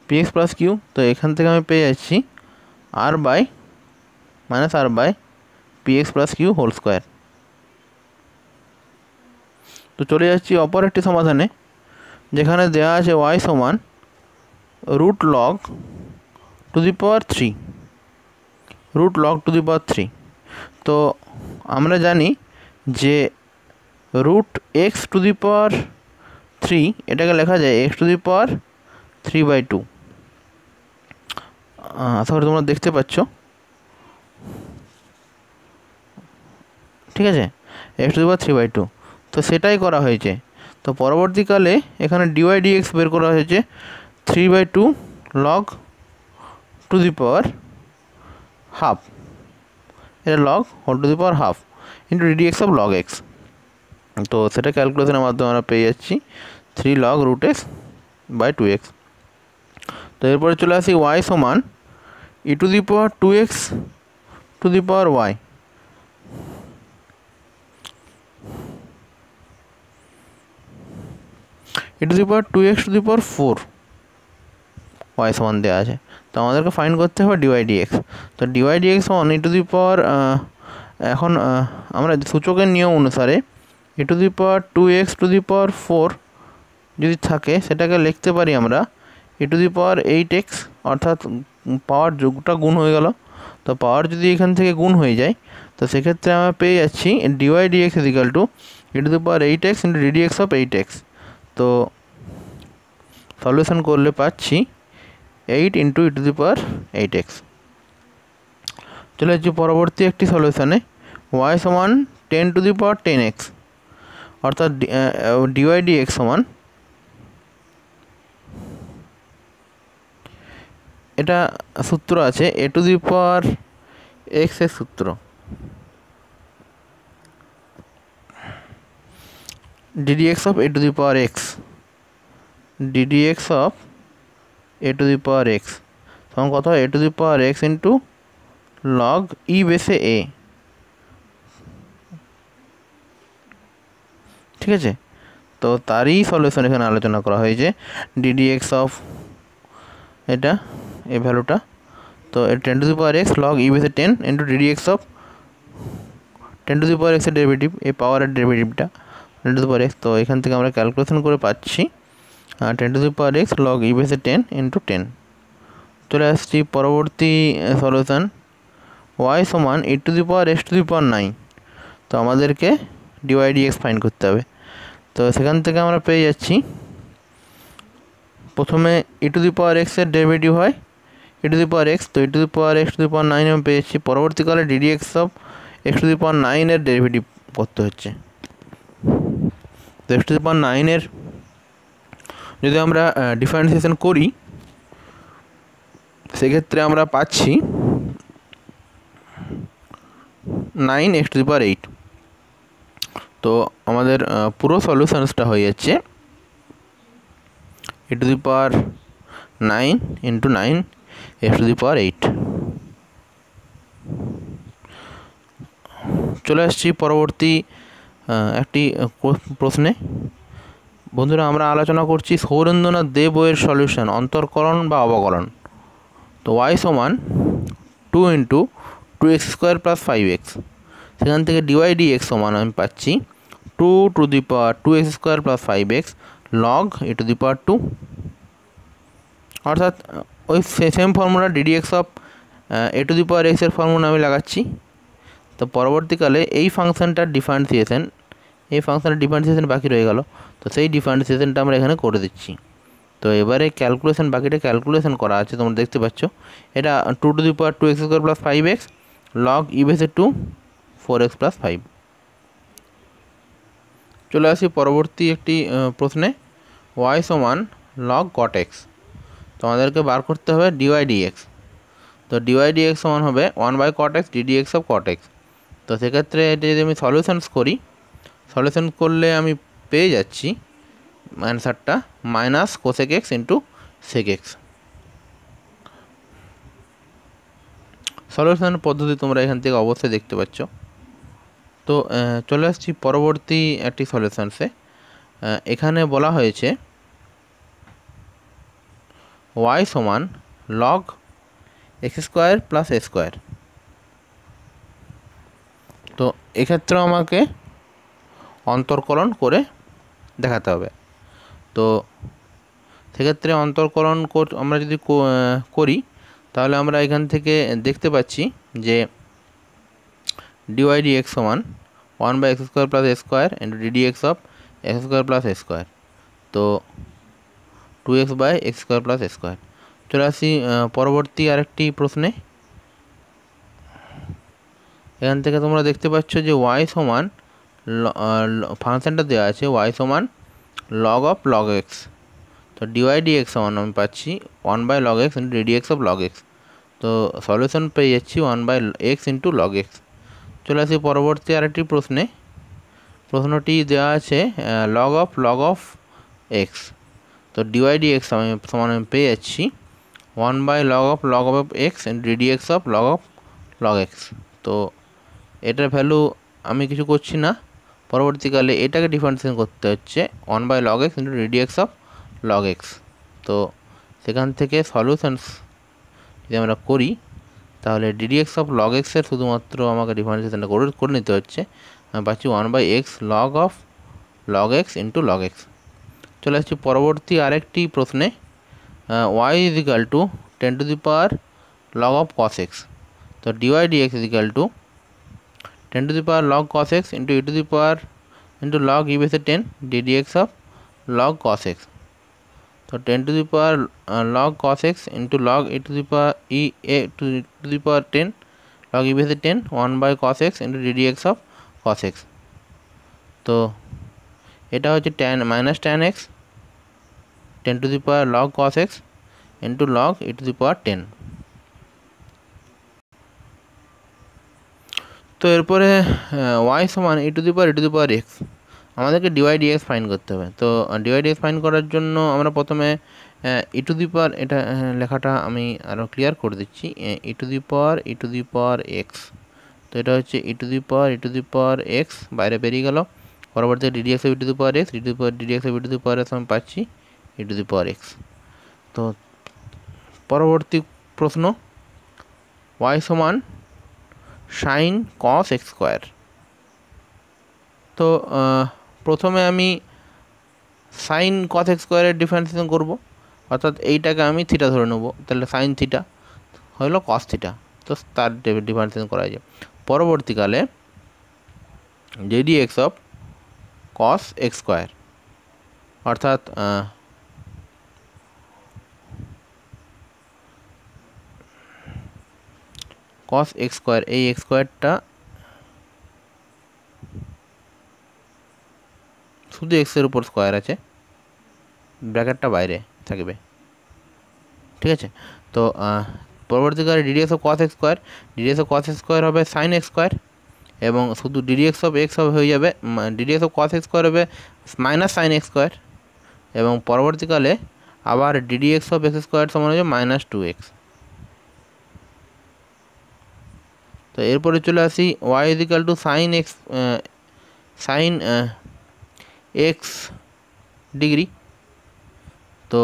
px প্লাস কিউ, তো এখান থেকে আমি পেয়ে যাচ্ছি আর by px plus q whole square. তো চলে যাচ্ছি অপর একটি সমাধানে, যেখানে দেওয়া আছে y সমান root log to the power 3। তো আমরা জানি যে root x to the power 3 এটাকে লেখা যায় এক্স টু দি পাওয়ার 3/2। আশা করি তোমরা দেখতে পাচ্ছ, ঠিক আছে, এক্স টু দি পাওয়ার 3/2। তো সেটাই করা হয়েছে। তো পরবর্তীকালে এখানে ডিওয়াই ডিএক্স বের করা হয়েছে 3/2 log to the power half, এটা log whole to the power half into d d x of log x. তো সেটা ক্যালকুলেশনের মাধ্যমে আমরা পেয়ে যাচ্ছি 3 log root x by 2x। তো এরপরে চলে আসি ওয়াই সমান e to the power 2x to the power y. E to the power 2x to the power 4 y সমান দেওয়া আছে। তো আমাদেরকে ফাইন্ড করতে হবে ডিওয়াই ডিএক্স। তো ডিওয়াই ডিএক্স সমান ই টু দি পাওয়ার, এখন আমরা সূচকের নিয়ম অনুসারে ই to the power 2x to the power 4 যদি থাকে সেটাকে লিখতে পারি আমরা ই টু দি পাওয়ার 8x, অর্থাৎ পাওয়ার যোগটা গুণ হয়ে গেল। তো পাওয়ার যদি এখান থেকে গুণ হয়ে যায় তো সেক্ষেত্রে আমরা পেয়ে যাচ্ছি d y d x is equal to e to the power 8x into d d x of 8x। তো সলিউশন করলে পাচ্ছি 8 into E to the power 8x। চলে যাচ্ছি পরবর্তী একটি সলিউশনে, ওয়াই সমান 10 টু দি পাওয়ার 10x, অর্থাৎ ডিওয়াই ডিএক্স সমান, এটা সূত্র আছে এ টু দি পাওয়ার এক্স এর সূত্র, d d x of a to the power x, d d x of a to the power x সমান কত হয়, a to the power x into log e বেসে এ, ঠিক আছে। তো তারই সলিউশন এখানে আলোচনা করা হয়েছে, ডিডিএক্স অফ এটা এই ভ্যালুটা, তো 10 to the power x log e বেসে 10 into d d x of 10 to the power এক্সের ডেরিভেটিভ, এই পাওয়ারের ডেরিভেটিভটা 10 টু দি পাওয়ার এক্স। তো এখান থেকে আমরা ক্যালকুলেশন করে পাচ্ছি 10 to the power x log e বেসে 10 ইন্টু 10। চলে আসছি পরবর্তী সলিউশন, ওয়াই সমান e to the power x to the power 9। তো আমাদেরকে ডিওয়াই ডিএক্স ফাইন্ড করতে হবে। তো সেখান থেকে আমরা পেয়ে যাচ্ছি, প্রথমে ই টু দি পাওয়ার এক্সের ডেরিভেটিভ হয় ই টু দি পাওয়ার এক্স, তো e to the power x to the power 9 আমি পেয়েছি। পরবর্তীকালে d d x of x to the power 9 derivative করতে হচ্ছে। তো এক্স টু দি পাওয়ার 9 যদি আমরা ডিফারেন্সিয়েশন করি সেক্ষেত্রে আমরা পাচ্ছি 9 এক্স টু দি পাওয়ার 8। তো আমাদের পুরো সলিউশনসটা হয়ে যাচ্ছে e to the power 9 into 9 x to the power 8। চলে আসছি পরবর্তী একটি প্রশ্নে। বন্ধুরা, আমরা আলোচনা করছি সৌরেন্দ্রনাথ দে বইয়ের সলিউশন অন্তর্কলন বা অবকলন। তো ওয়াই সমান 2 into 2x square plus 5x, সেখান থেকে ডিওয়াই ডিএক্স সমান আমি পাচ্ছি 2 to the power 2x square plus 5x log e to the power 2, অর্থাৎ ওই same formula d d x of a to the power এক্সের ফর্মুলা আমি লাগাচ্ছি। তো পরবর্তীকালে এই ফাংশনটার ডিফারেন্সিয়েশন বাকি রয়ে গেল, তো সেই ডিফারেন্সিয়েশনটা আমরা এখানে করে দিচ্ছি। তো এবারে বাকিটা ক্যালকুলেশন করা আছে, তোমরা দেখতে পাচ্ছ এটা 2 to the power 2x square plus 5x log e বেসে 2 4x প্লাস 5। চলে আসি পরবর্তী একটি প্রশ্নে, ওয়াই সমান লগ কট এক্স। তো আমাদেরকে বার করতে হবে ডিওয়াই ডিএক্স। তো ডিওয়াই ডিএক্স সমান হবে 1 by cot x d d x of cot x. তো সেক্ষেত্রে এটা যদি আমি সলিউশন করলে আমি পেয়ে যাচ্ছি অ্যান্সারটা minus cosec x into sec x. সলিউশনের পদ্ধতি তোমরা এখান থেকে অবশ্যই দেখতে পাচ্ছ। তো চলে আসছি পরবর্তী একটি সলিউশনসে। এখানে বলা হয়েছে ওয়াই সমান log x square plus a square. তো এক্ষেত্রে আমাকে অন্তর্কলন করে দেখাতে হবে। তো সেক্ষেত্রে অন্তর্কলন আমরা যদি করি তাহলে আমরা এখান থেকে দেখতে পাচ্ছি যে ডিওয়াই ডিএক্স সমান 1 by x square plus a square into ddx of x square plus a square, তো 2x by x square plus a square। চলে আসি পরবর্তী আরেকটি প্রশ্নে। এখান থেকে তোমরা দেখতে পাচ্ছ যে y সমান ফাংশনটা দেওয়া আছে y সমান log of log x, তো dy dx সমান আমি পাচ্ছি 1 by log x into ddx of log x, তো সলিউশন পেয়ে যাচ্ছি 1 by x into log x। চলে আসি পরবর্তী আরেকটি প্রশ্নে। প্রশ্নটি দেওয়া আছে log of x, তো dy dx সমান আমি পেয়ে যাচ্ছি 1 by log of x into ddx of log x, তো এটার ভ্যালু আমি কিছু করছি না, পরবর্তীকালে এটাকে ডিফারেন্সিয়েশন করতে হচ্ছে 1 by log x into ddx of log x। তো সেখান থেকে সলিউশনস যদি আমরা করি তাহলে ddx of log x এর শুধুমাত্র আমাকে ডিফারেন্সিয়েশনটা করে নিতে হচ্ছে, আমি পাচ্ছি 1 by x log of log x into log x। চলে আসছি পরবর্তী আরেকটি প্রশ্নে। y is equal to 10 to the power log of cos x, তো dy dx is equal to 10 to the power log cos x into e to the power into log e base 10 ddx of log cos x, তো 10 to the power log cos x into log e to the power to the power 10 log e base 10 1 by cos x into ddx of cos x, তো এটা হচ্ছে tan x 10 to the power log cos x into log e to the power 10। তো এরপরে y সমান e to the power x, আমাদেরকে dy dx find করতে হবে। তো dy dx ফাইন্ড করার জন্য আমরা প্রথমে e to the power, এটা লেখাটা আমি আরও ক্লিয়ার করে দিচ্ছি, e to the power x, তো এটা হচ্ছে e to the power x বাইরে বেরিয়ে গেল, পরবর্তীতে ddx of e to the power x, ddx of e to the power x আমি পাচ্ছি e to the power x। তো পরবর্তী প্রশ্ন, y সমান sin cos x স্কোয়ার, তো প্রথমে আমি sin cos x স্কোয়ারের ডিফারেন্সিয়েশন করব, অর্থাৎ এইটাকে আমি থিটা ধরে নেব, তাহলে sin থিটা হলো cos থিটা, তো তার ডিফারেন্সিয়েশন করা যায়। পরবর্তীকালে ddx of cos x square, অর্থাৎ cos x স্কোয়ার, এই x স্কোয়ারটা শুধু x এর উপর স্কোয়ার আছে, ব্র্যাকেটটা বাইরে থাকবে, ঠিক আছে। তো পরবর্তীকালে ddx of cos x square, ddx of cos x square হবে sin x স্কোয়ার, এবং শুধু ddx of x হয়ে যাবে, ddx of cos x square হবে মাইনাস sin x স্কোয়ার, এবং পরবর্তীকালে আবার ddx of x স্কোয়ার সমান হয়ে যাবে মাইনাস 2x। তো এরপরে চলে আসি y is equal to sin x degree, তো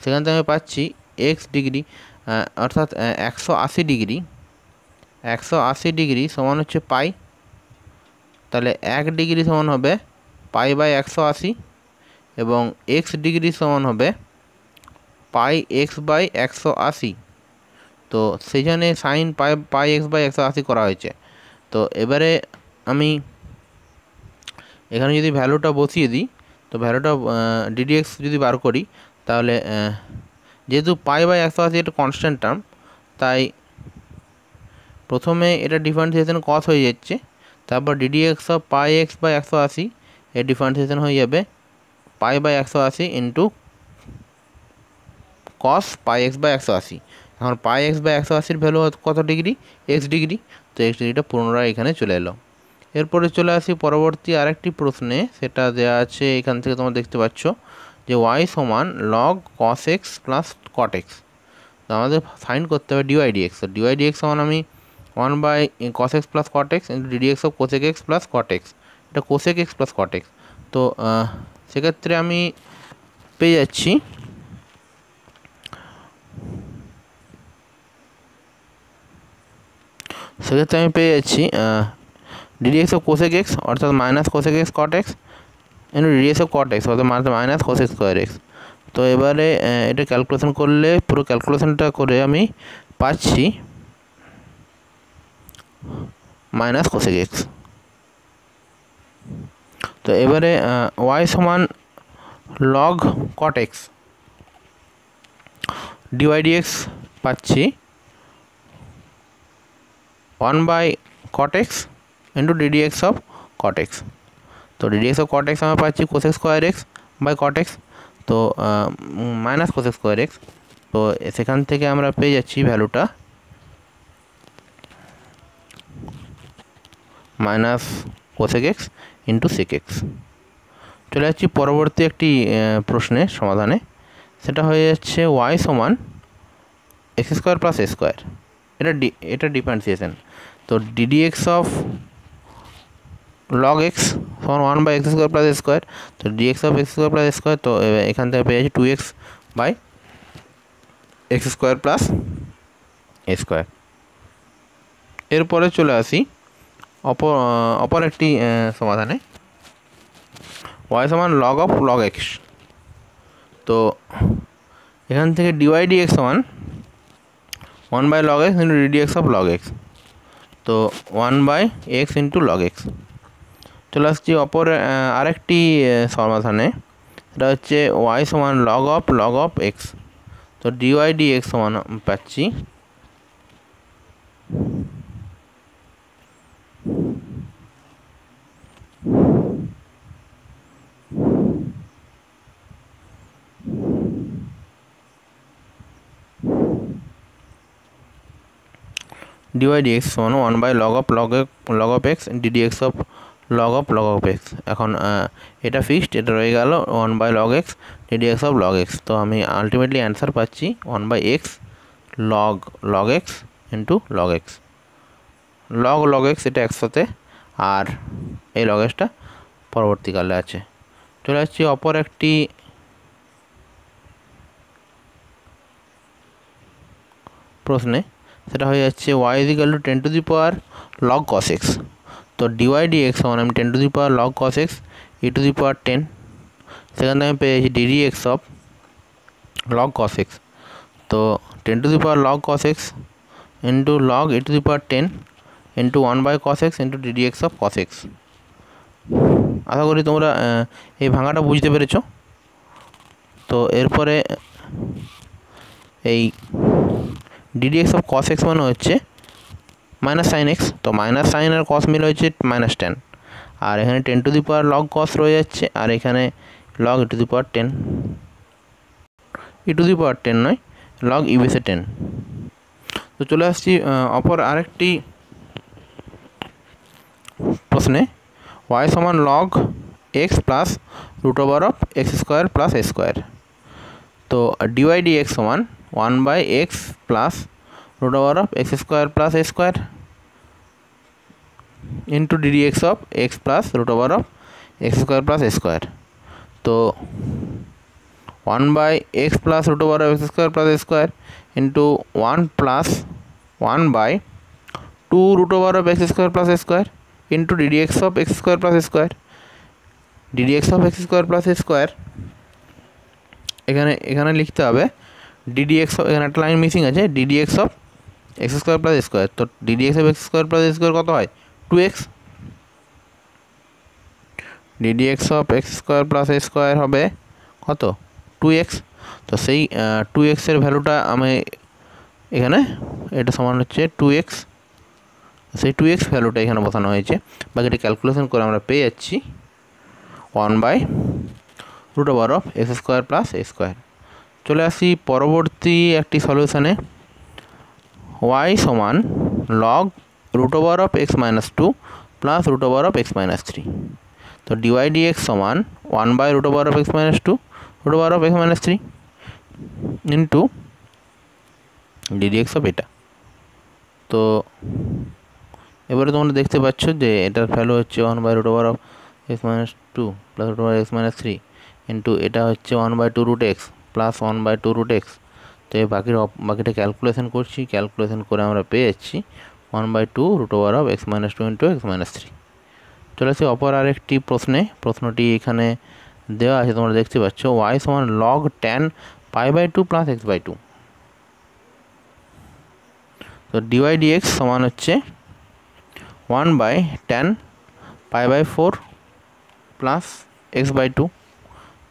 সেখান থেকে আমি পাচ্ছি x ডিগ্রি, অর্থাৎ 180 ডিগ্রি সমান হচ্ছে পাই, তাহলে 1 ডিগ্রি সমান হবে পাই বাই 180, এবং x ডিগ্রি সমান হবে পাই x বাই 180, তো সেইখানে সাইন পাই x বাই 180 করা হয়েছে। তো এবারে আমি এখানে যদি ভ্যালুটা বসিয়ে দিই, তো ভ্যালুটা ddx যদি বার করি, তাহলে যেহেতু পাই বাই 180 এটা কনস্ট্যান্ট টার্ম, তাই প্রথমে এটা ডিফারেন্সিয়েশন কস হয়ে যাচ্ছে, তারপর ddx of pi x by 180 এর ডিফারেন্সিয়েশন হয়ে যাবে pi by 180 into cos pi x by 180। এখন পাই x বাই 180-র ভ্যালু কত ডিগ্রি, x ডিগ্রি, তো x ডিগ্রিটা পুনরায় এখানে চলে এলো। এরপরে চলে আসি পরবর্তী আরেকটি প্রশ্নে, সেটা দেওয়া আছে এখান থেকে তোমরা দেখতে পাচ্ছ যে y সমান log cos x plus cot x, তো আমাদের ফাইন্ড করতে হবে dy dx, তো dy dx সমান আমি 1 by cos x plus cot x into ddx of cosec x plus cot x, এটা cosec x plus cot x, তো সেক্ষেত্রে আমি পেয়ে যাচ্ছি ddx অফ cosec x অর্থাৎ minus cosec x cot x into ddx of cot x অর্থাৎ minus cos x square x। তো এবারে এটা ক্যালকুলেশন করলে, পুরো ক্যালকুলেশনটা করে আমি পাচ্ছি মাইনাস cosec x। তো এবারে ওয়াই সমান log cot x d y d x পাচ্ছি 1/cot x into d d x of cot x। তো ডিডিএক্স অফ cot x আমরা পাচ্ছি cosec square x by cot x, তো মাইনাস কোসেক স্কোয়ার এক্স। তো সেখান থেকে আমরা পেয়ে যাচ্ছি ভ্যালুটা minus cosec x into sec x. চলে যাচ্ছি পরবর্তী একটি প্রশ্নের সমাধানে, সেটা হয়ে যাচ্ছে ওয়াই সমান x square plus a square, এটা ডিফারেন্সিয়েশন। তো ডিডিএক্স অফ লগ এক্স সমান 1/x square plus a square. তো d x of x square plus a square, তো এখান থেকে পেয়ে যাচ্ছি 2x/x square plus a square. এরপরে চলে আসি অপর একটি সমাধানে, ওয়াই সমান লগ অফ লগ এক্স। তো এখান থেকে ডিওয়াই ডিএক্স সমান 1/log x into d d x of log x, তো 1/x ইন্টু লগ এক্স। চলে আসছি অপর আরেকটি সমাধানে, এটা হচ্ছে ওয়াই সমান লগ অফ এক্স। তো ডিওয়াই ডিএক্স সমান পাচ্ছি ডিওয়াই ডিএক্স সমান 1/log of x d d x of log of x. এখন এটা ফিক্সড, এটা রয়ে গেল 1/log x d d x of log x. তো আমি আলটিমেটলি অ্যান্সার পাচ্ছি 1/x log x into log x. Log x এটা একসাথে, আর এই লগ এক্সটা পরবর্তীকালে আছে। চলে আসছি অপর একটি প্রশ্নে, সেটা হয়ে যাচ্ছে y = 10⁻log cos x। তো ডিওয়াই ডিএক্স সমান আমি 10⁻log cos x e⁻10, সেখান থেকে আমি পেয়ে যাচ্ছি ddx of log cos x। তো 10⁻log cos x into log e⁻10 into 1/cos x into d d x of cos x। আশা করি তোমরা এই ভাঙাটা বুঝতে পেরেছো। তো এরপরে এই ডিডিএক্স অফ cos x মানে হচ্ছে মাইনাস সাইন এক্স, তো মাইনাস সাইন আর কস মিলে হচ্ছে -10, আর এখানে 10⁻log cos রয়ে যাচ্ছে, আর এখানে log e⁻10 নয় log e⁻10। তো চলে আসছি অপর আরেকটি প্রশ্নে, y সমান log x plus √x square plus a square. তো ডিওয়াই ডিএক্স সমান 1/x plus √x square plus a square into d d x of x plus √x square plus a square. তো 1/x plus √x square plus a square into 1 plus 1/2 √x square plus a square into d d x of x square plus a square. Ddx of x square plus a square এখানে লিখতে হবে ddx of, এখানে একটা line missing আছে, d d x of x square plus a square. তো d d x of x square plus a square কত হয় 2x, d d x of x square plus a square হবে কত 2x। তো সেই 2x এর ভ্যালুটা আমি এখানে, এটা সমান হচ্ছে 2x, সেই 2x ভ্যালুটা এখানে বসানো হয়েছে। বাকিটা ক্যালকুলেশন করে আমরা পেয়ে যাচ্ছি 1/√x square plus a square. চলে আসি পরবর্তী একটি সলিউশনে, y সমান log √x - 2 প্লাস √x - 3। তো ডিওয়াই ডিএক্স সমান 1/√x - 2 √x - 3 into d d x of এটা। তো এবারে তোমরা দেখতে পাচ্ছ যে এটার ভ্যালু হচ্ছে 1/√x - 2 প্লাস √x - 3 ইন্টু এটা হচ্ছে 1/2√x প্লাস 1/2√x। তো এই বাকিটা ক্যালকুলেশন করছি, ক্যালকুলেশন করে আমরা পেয়ে যাচ্ছি 1/2√x - 2 ইন্টু x - 3। চলে আসছি অপর আরেকটি প্রশ্নটি এখানে দেওয়া আছে, তোমরা দেখতে পাচ্ছ y সমান log tan π/2 প্লাস x/2। তো ডিওয়াই ডিএক্স সমান হচ্ছে 1/tan π/4 plus x by two,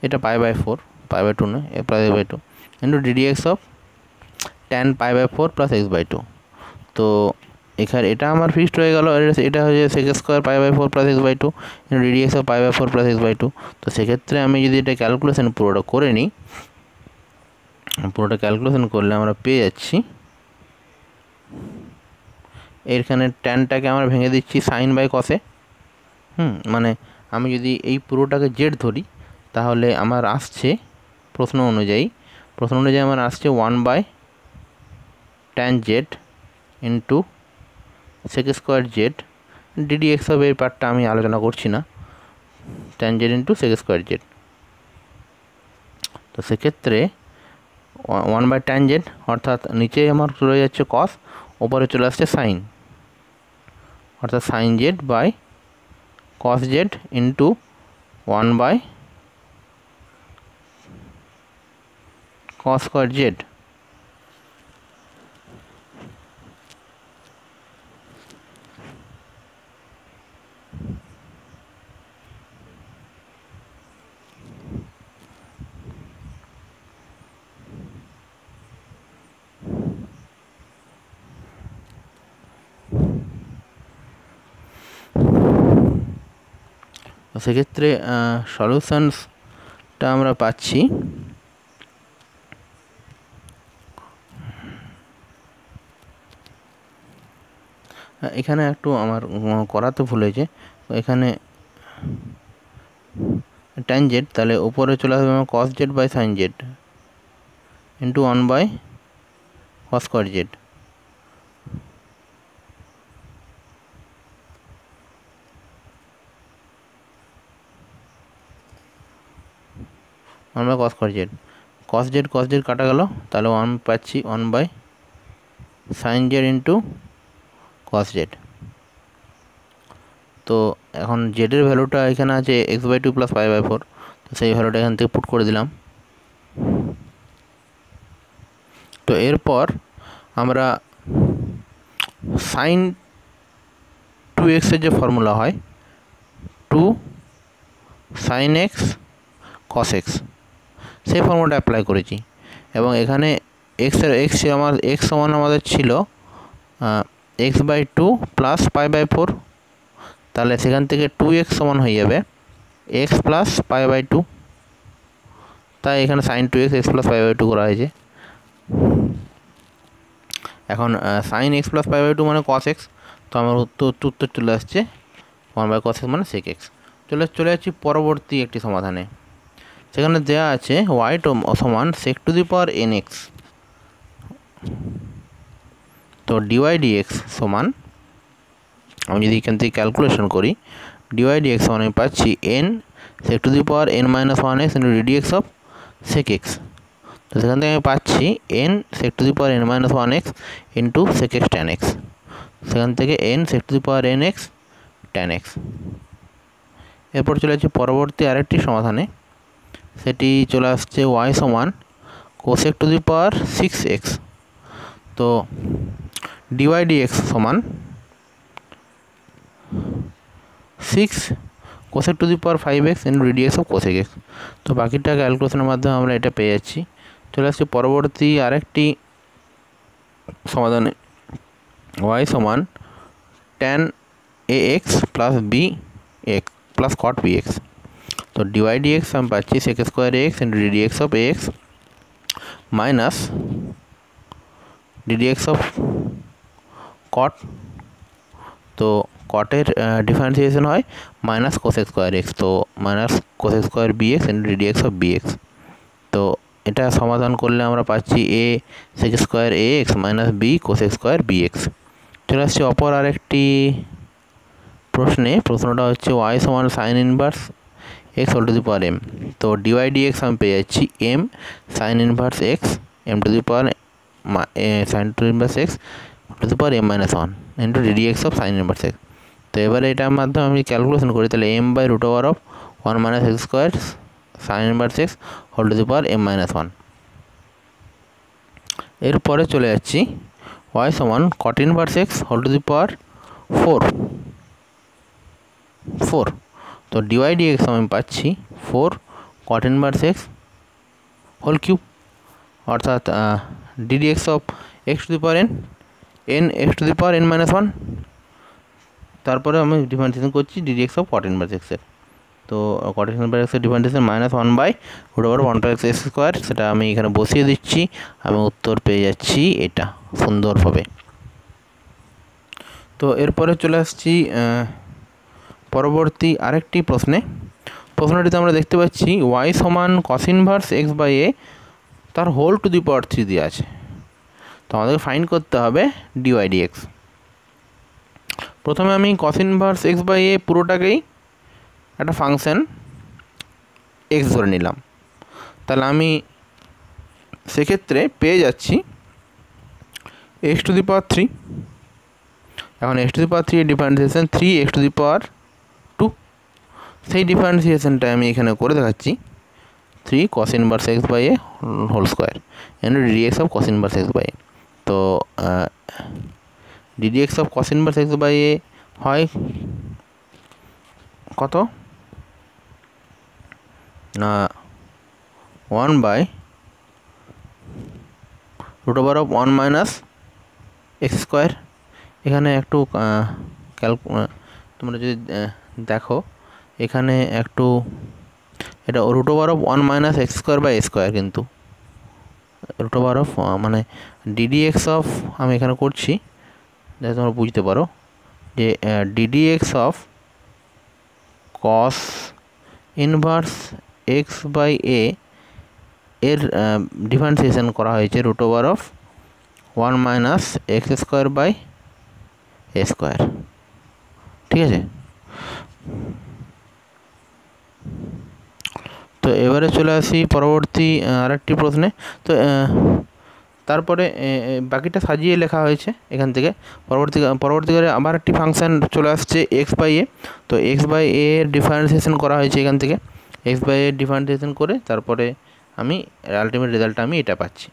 এটা pi by four, pi by two নয়, plus x by two into d d x of tan pi by four plus x by two. তো এখানে এটা আমার fixed হয়ে গেল। এটা হচ্ছে sec square pi by four plus x by two into d d x of pi by four plus x by two. তো সেক্ষেত্রে আমি যদি এটা ক্যালকুলেশন পুরোটা করে নিই, পুরোটা ক্যালকুলেশন করলে আমরা পেয়ে যাচ্ছি, এখানে ট্যানটাকে আমরা ভেঙে দিচ্ছি সাইন বাই কসে। মানে আমি যদি এই পুরোটাকে জেড ধরি তাহলে আমার আসছে প্রশ্ন অনুযায়ী আমার আসছে 1 by tan z into sec square z d d x of এর পার্টটা আমি আলোচনা করছি না, tan z into sec square z. তো সেক্ষেত্রে 1 বাই ট্যান জেড অর্থাৎ নিচে আমার চলে যাচ্ছে কস, ওপরে চলে আসছে সাইন, অর্থাৎ sine z by cos z into 1 by cos square z. সেক্ষেত্রে সলিউশনসটা আমরা পাচ্ছি এখানে একটু আমার করাতে ভুল হয়েছে। এখানে ট্যান জেড, তাহলে উপরে চলে আসবে আমার cos z by sine z into 1 by cos square z. আমরা cos square z, cos z কাটা গেল, তাহলে 1 পাচ্ছি 1 by sine z into cos z. তো এখন জেডের ভ্যালুটা এখানে আছে x by two plus pi by four, তো সেই ভ্যালুটা এখান থেকে পুট করে দিলাম। তো এরপর আমরা সাইন 2x এর যে ফর্মুলা হয় 2 সাইন এক্স কস এক্স, সেই ফর্মুলাটা অ্যাপ্লাই করেছি। এবং এখানে এক্স সমান আমাদের ছিল x by two plus pi by four, তাহলে সেখান থেকে 2x সমান হয়ে যাবে x plus pi by two, তাই এখানে sine 2x x plus pi by two করা হয়েছে। এখন sine x plus pi by two মানে কস এক্স, তো আমার উত্তর চলে আসছে 1 বাই কস এক্স মানে সেক এক্স। চলে যাচ্ছি পরবর্তী একটি সমাধানে। সেখানে দেওয়া আছে ওয়াই সমান sec to the power n x. তো ডিওয়াই ডিএক্স সমান, আমি যদি এখান থেকে ক্যালকুলেশন করি, ডিওয়াই ডিএক্স সমান আমি পাচ্ছি n sec to the power n minus one x into d d x of sec x. তো সেখান থেকে আমি পাচ্ছি n sec to the power n minus one x into sec x tan x, সেখান থেকে n sec to the power n x tan x. এরপর চলে যাচ্ছে পরবর্তী আরেকটি সমাধানে, সেটি চলে আসছে ওয়াই সমান cosec two the power 6x। তো ডিওয়াই ডিএক্স সমান 6 cosec two the power 5x into d d x of cosec x. তো বাকিটা ক্যালকুলেশনের মাধ্যমে আমরা এটা পেয়ে যাচ্ছি। চলে আসছে পরবর্তী আরেকটি সমাধানে, ওয়াই সমান tan a x plus b x plus cot b x. তো ডিওয়াই ডিএক্স আমি পাচ্ছি sec square x into d d x of x minus d d x of cot. তো কটের ডিফারেন্সিয়েশন হয় মাইনাস কোসেক স্কোয়ার এক্স, তো minus cosec square b x into d d x of b x. তো এটা সমাধান করলে আমরা পাচ্ছি a sec square a x minus b cosec square b x. চলে আসছে অপর আরেকটি প্রশ্নটা হচ্ছে ওয়াই সমান sine inverse x whole to the power m. তো ডিওয়াই ডিএক্স আমি পেয়ে যাচ্ছি m sine inverse x m to the power sine to inverse x to the power m minus one into d d x of sine inverse x. তো এবারে এটার মাধ্যমে আমি calculation করি, তাহলে m by root over of 1 minus x square sine inverse x whole to the power m minus one. এরপরে চলে যাচ্ছি ওয়াই সমান cot inverse x whole to the power 4। তো তো ডিওয়াই ডিএক্স আমি পাচ্ছি 4 cot inverse x whole cube, অর্থাৎ d d x of x to the power n x to the power n - 1। তারপরে আমি ডিফারেন্সিয়েশন করছি ডিডিএক্স অফ cot ইনভার্স এক্সের। তো cot ইনভার্স এক্সের ডিফারেন্সিয়েশন -1/√1 স্কোয়ার, সেটা আমি এখানে বসিয়ে দিচ্ছি। আমি উত্তর পেয়ে যাচ্ছি এটা সুন্দরভাবে। তো এরপরে চলে আসছি পরবর্তী আরেকটি প্রশ্নটিতে আমরা দেখতে পাচ্ছি y সমান cos ইনভার্স x/a তার হোল টু দি পাওয়ার 3 দিয়ে আছে। তো আমাদেরকে ফাইন্ড করতে হবে ডিওয়াই ডিএক্স। প্রথমে আমি cos ইনভার্স x/a পুরোটাকেই একটা ফাংশন x ধরে নিলাম। তাহলে আমি সেক্ষেত্রে পেয়ে যাচ্ছি x টু দি পাওয়ার 3। এখন x টু দি পাওয়ার 3 এর differentiation 3x two the power 2। সেই ডিফারেন্সিয়েশনটা আমি এখানে করে দেখাচ্ছি 3 cos inverse x/a whole square and d d x of cos inverse x/a। তো d d x of cos inverse x/a হয় কত না 1/√1 - x স্কোয়ার। এখানে একটু তোমরা যদি দেখো এখানে একটু এটা √1 - x স্কোয়ার/a স্কোয়ার, কিন্তু মানে ডিডিএক্স অফ আমি এখানে করছি যাতে তোমরা বুঝতে পারো যে d d x of cos inverse x/a এর ডিফারেন্সিয়েশন করা হয়েছে √1 - x স্কোয়ার/a স্কোয়ার। ঠিক আছে। তো এবারে চলে আসি পরবর্তী আরেকটি প্রশ্নে। তো তারপরে বাকিটা সাজিয়ে লেখা হয়েছে এখান থেকে। পরবর্তীকালে আবার একটি ফাংশান চলে আসছে x/a। তো x/a এর ডিফারেন্সিয়েশন করা হয়েছে এখান থেকে। x/a এর ডিফারেন্সিয়েশন করে তারপরে আমি আলটিমেট রেজাল্টটা আমি এটা পাচ্ছি।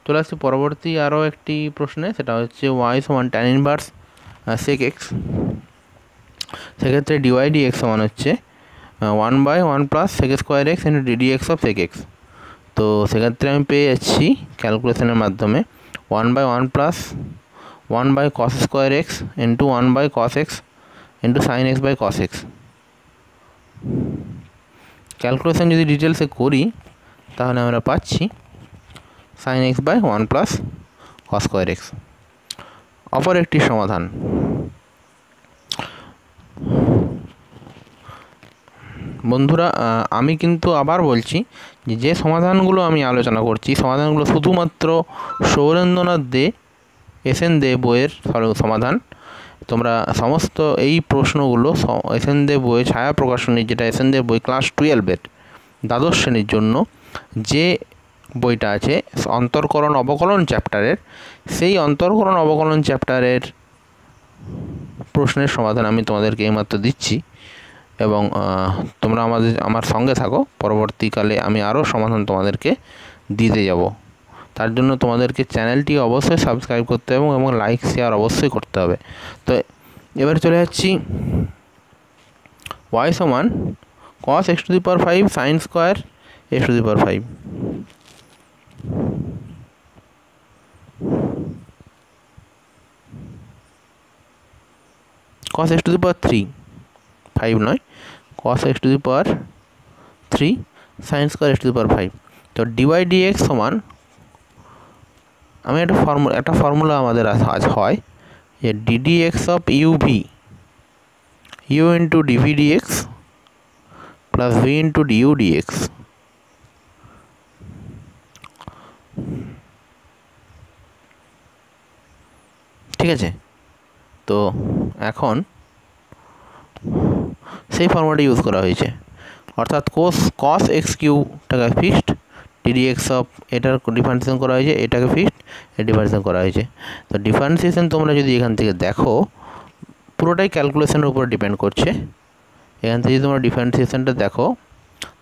চলে আসছি পরবর্তী আরও একটি প্রশ্নে, সেটা হচ্ছে y সমান tan ইনভার্স sec x। সেক্ষেত্রে ডিওয়াই ডিএক্স সমান হচ্ছে 1/1 + sec square x into d d x of sec x। তো সেক্ষেত্রে আমি পেয়ে যাচ্ছি ক্যালকুলেশনের মাধ্যমে 1/1 + 1/cos square x into 1/cos x into sin x/cos x। Calculation যদি ডিটেলসে করি তাহলে আমরা পাচ্ছি sin x/1 + cos square x। অপর একটি সমাধান। বন্ধুরা, আমি কিন্তু আবার বলছি যে সমাধানগুলো আমি আলোচনা করছি সমাধানগুলো শুধুমাত্র সৌরেন্দ্রনাথ দে এসএন দে বইয়ের সমাধান। তোমরা সমস্ত এই প্রশ্নগুলো এসএন দে বই ছায়া প্রকাশনী, যেটা এসএন দে বই ক্লাস 12-এর দ্বাদশ শ্রেণীর জন্য যে বইটা আছে অন্তর্করণ অবকলন চ্যাপ্টারের, সেই অন্তর্করণ অবকলন চ্যাপ্টারের প্রশ্নের সমাধান আমি তোমাদেরকে এইমাত্র দিচ্ছি। এবং তোমরা আমার সঙ্গে থাকো, পরবর্তীকালে আমি আরও সমাধান তোমাদেরকে দিতে যাব। তার জন্য তোমাদেরকে চ্যানেলটি অবশ্যই সাবস্ক্রাইব করতে হবে এবং লাইক শেয়ার অবশ্যই করতে হবে। তো এবার চলে যাচ্ছি y সমান cos x to the power 5 sin square x to the power 5। cos x to the power 3, 5 নয়, cos x to the power 3 sin square x to the power 5। তো ডিওয়াই ডিএক্স সমান, আমি একটা ফর্মুলা আমাদের আজ হয় যে d d x of u v u into d v d x plus v into d u d x. ঠিক আছে। তো এখন সেই ফর্মুলাটা ইউজ করা হয়েছে, অর্থাৎ cos x কিউবটাকে ফিক্সড, ডিডিএক্স অফ এটার ডিফারেন্সিয়েশন করা হয়েছে, এটাকে ফিক্সড, এর ডিফারেন্সিয়েশন করা হয়েছে। তো ডিফারেন্সিয়েশন তোমরা যদি এখান থেকে দেখো পুরোটাই ক্যালকুলেশনের উপর ডিপেন্ড করছে। এখান থেকে যদি তোমরা ডিফারেন্সিয়েশনটা দেখো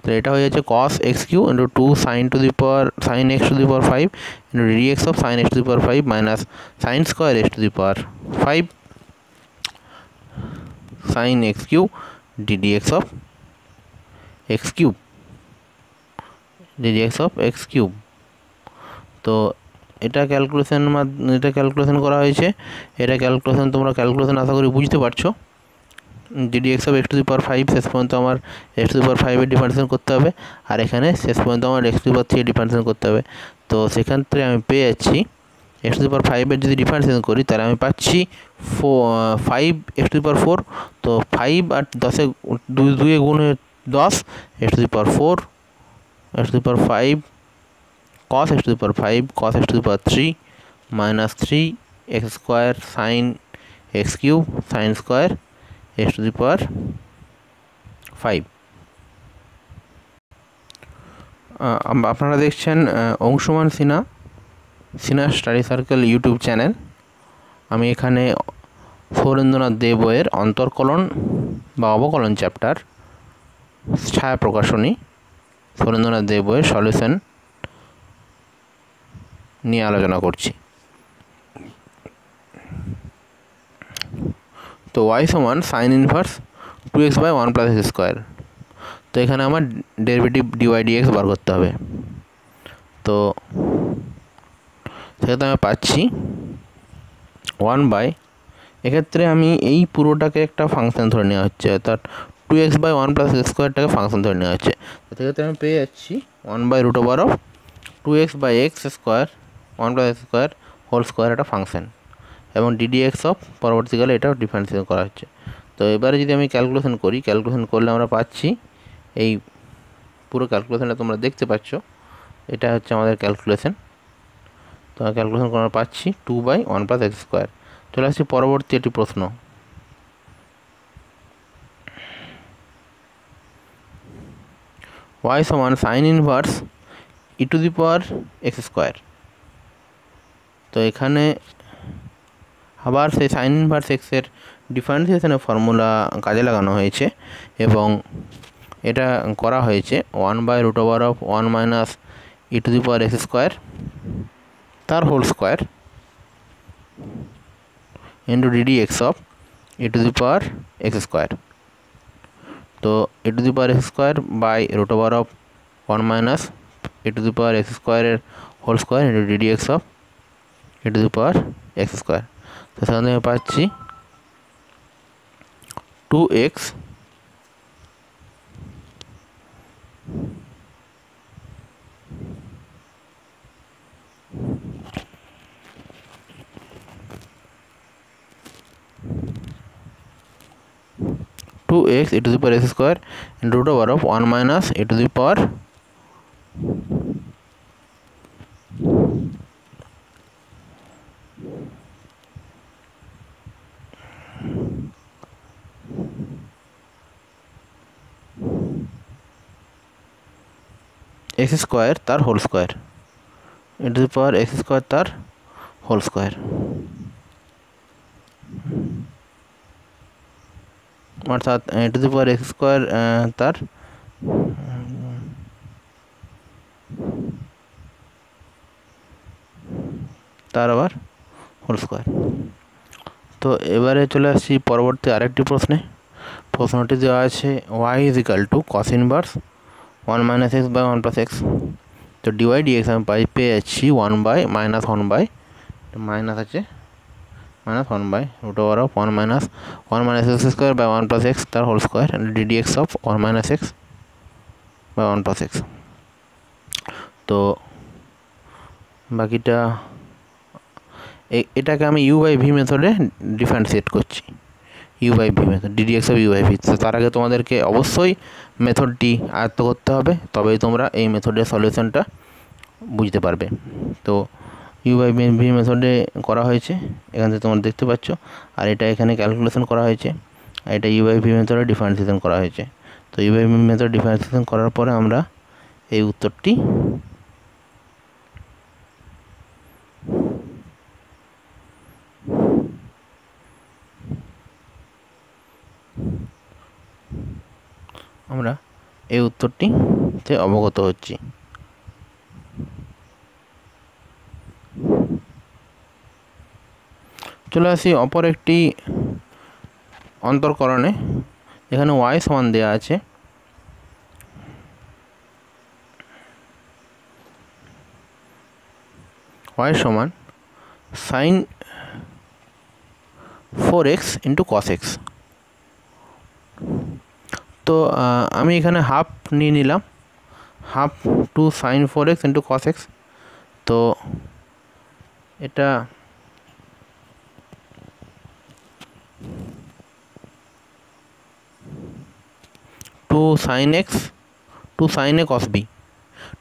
তো এটা হয়ে যাচ্ছে cos x cube into 2 sin x to the power 5 into d d x of sin x to the power 5 minus sin square x to the power 5 sin x cube ddx of x cube, ddx of x cube. তো এটা calculation করা হয়েছে। এটা calculation তোমরা আশা করি বুঝতে পারছো। ddx of x to the power 5 শেষ পর্যন্ত আমার এক্স টু দি পাওয়ার 5 এর ডিফারেন্সিয়েশন করতে হবে, আর এখানে শেষ পর্যন্ত আমার এক্স টু দি পাওয়ার 3 এর ডিফারেন্সিয়েশন করতে হবে। তো সেখান থেকে আমি পেয়ে যাচ্ছি এক্স টু দি পাওয়ার 5 এর যদি ডিফারেন্সিয়েশন করি তাহলে আমি পাচ্ছি 5 এক্স টু দি পাওয়ার 4। তো 5 আর 10 2 গুণে 10 x to the power 4 x to the power 5 cos x to the power 5 cos x to the power 3 minus 3 x square sin x cube sin square x to the power 5। আপনারা দেখছেন Anshuman Sinha study circle YouTube channel. আমি এখানে সৌরেন্দ্রনাথ দে বইয়ের অন্তর্কলন বা অবকলন chapter ছায়া প্রকাশনী সৌরেন্দ্রনাথ দে বইয়ের solution নিয়ে আলোচনা করছি। তো y সমান sine inverse 2x by 1 plus x square. তো এখানে আমার ডেরিভেটিভ ডিওয়াই ডিএক্স বার করতে হবে। তো সেক্ষেত্রে আমি পাচ্ছি 1 বাই, এক্ষেত্রে আমি এই পুরোটাকে একটা ফাংশন ধরে নেওয়া হচ্ছে, অর্থাৎ 2x বাই 1 প্লাস এক্স স্কোয়ারটাকে ফাংশন ধরে নেওয়া হচ্ছে। তো সেক্ষেত্রে আমি পেয়ে যাচ্ছি 1 by root over of 2x by x square 1 plus x square whole square একটা ফাংশন, এবং ddx অফ পরবর্তীকালে এটা ডিফারেন্সিয়েশন করা হচ্ছে। তো এবারে যদি আমি ক্যালকুলেশন করলে আমরা পাচ্ছি এই পুরো ক্যালকুলেশনটা তোমরা দেখতে পাচ্ছ, এটা হচ্ছে আমাদের ক্যালকুলেশন। তো ক্যালকুলেশন করে আমরা পাচ্ছি 2 বাই 1 প্লাস এক্স স্কোয়ার। চলে আসছি পরবর্তী একটি প্রশ্ন। y সমান sine inverse E to the power x square. তো এখানে আবার সেই সাইন ইনভার্স এক্সের ডিফারেন্সিয়েশনের ফর্মুলা কাজে লাগানো হয়েছে, এবং এটা করা হয়েছে 1 by root over of 1 minus e to the power x square তার whole square into ddx of e to the power x square. তো e to the power x square by root over of 1 minus e to the power x স্কোয়ারের whole square into ddx of e to the power x square. তো সেখান থেকে পাচ্ছি 2x e to the power x square and root over of 1 minus e to the power x square তার whole square e to the power x square তার whole square, অর্থাৎ e to the power x square তার আবার whole square. তো এবারে চলে আসছি পরবর্তী আরেকটি প্রশ্নে। প্রশ্নটি দেওয়া আছে y is equal to cos inverse 1 minus x by 1 plus x. তো ডিওয়াই ডিএক্স আমি পেয়ে যাচ্ছি 1 বাই মাইনাস 1 বাই মাইনাস আছে minus 1 by root over of 1 minus x square by 1 plus x তার whole square ddx of 1 minus x by 1 plus x. তো বাকিটা এটাকে আমি ইউ বাই ভি মেথডে ডিফারেন্সিয়েট করছি, u by v method ddx of u by v. তো তার আগে তোমাদেরকে অবশ্যই মেথডটি আয়ত্ত করতে হবে, তবেই তোমরা এই মেথডের সলিউশনটা বুঝতে পারবে। তো ইউ বাই ভি মেথডে করা হয়েছে, এখান থেকে তোমরা দেখতে পাচ্ছ, আর এটা এখানে ক্যালকুলেশন করা হয়েছে, আর এটা ইউ বাই ভি মেথডে ডিফারেন্সিয়েশন করা হয়েছে। তো u by v method differentiation করার পরে আমরা এই উত্তরটি অবগত হচ্ছি। চলে আসি অপর একটি অন্তর্কলনে। এখানে y সমান দেওয়া আছে y সমান sine 4x into cos x. তো আমি এখানে হাফ নিয়ে নিলাম, half two sine 4x into cos x. তো এটা two sine x two sine a cos b,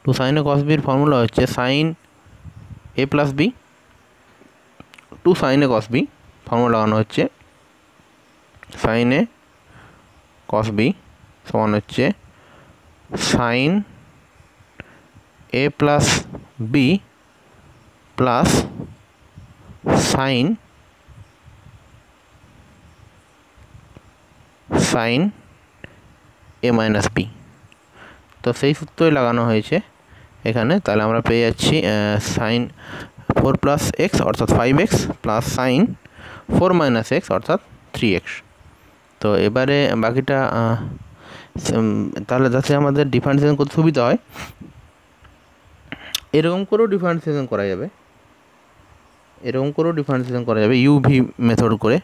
two sine a cos বির ফর্মুলা হচ্ছে sine a plus b, two sine a cos b formula লাগানো হচ্ছে sine a cos b সমান হচ্ছে sine a plus b plus sine a minus b. তো সেই সূত্রই লাগানো হয়েছে এখানে। তাহলে আমরা পেয়ে যাচ্ছি সাইন 4 প্লাস এক্স অর্থাৎ 5x plus sign 4 minus x অর্থাৎ 3x। তো এবারে বাকিটা তাহলে যাতে আমাদের ডিফারেন্সিয়েশন করতে সুবিধা হয়, এরকম করেও ডিফারেন্সিয়েশন করা যাবে, এরকম করেও ডিফারেন্সিয়েশন করা যাবে ইউভি মেথড করে।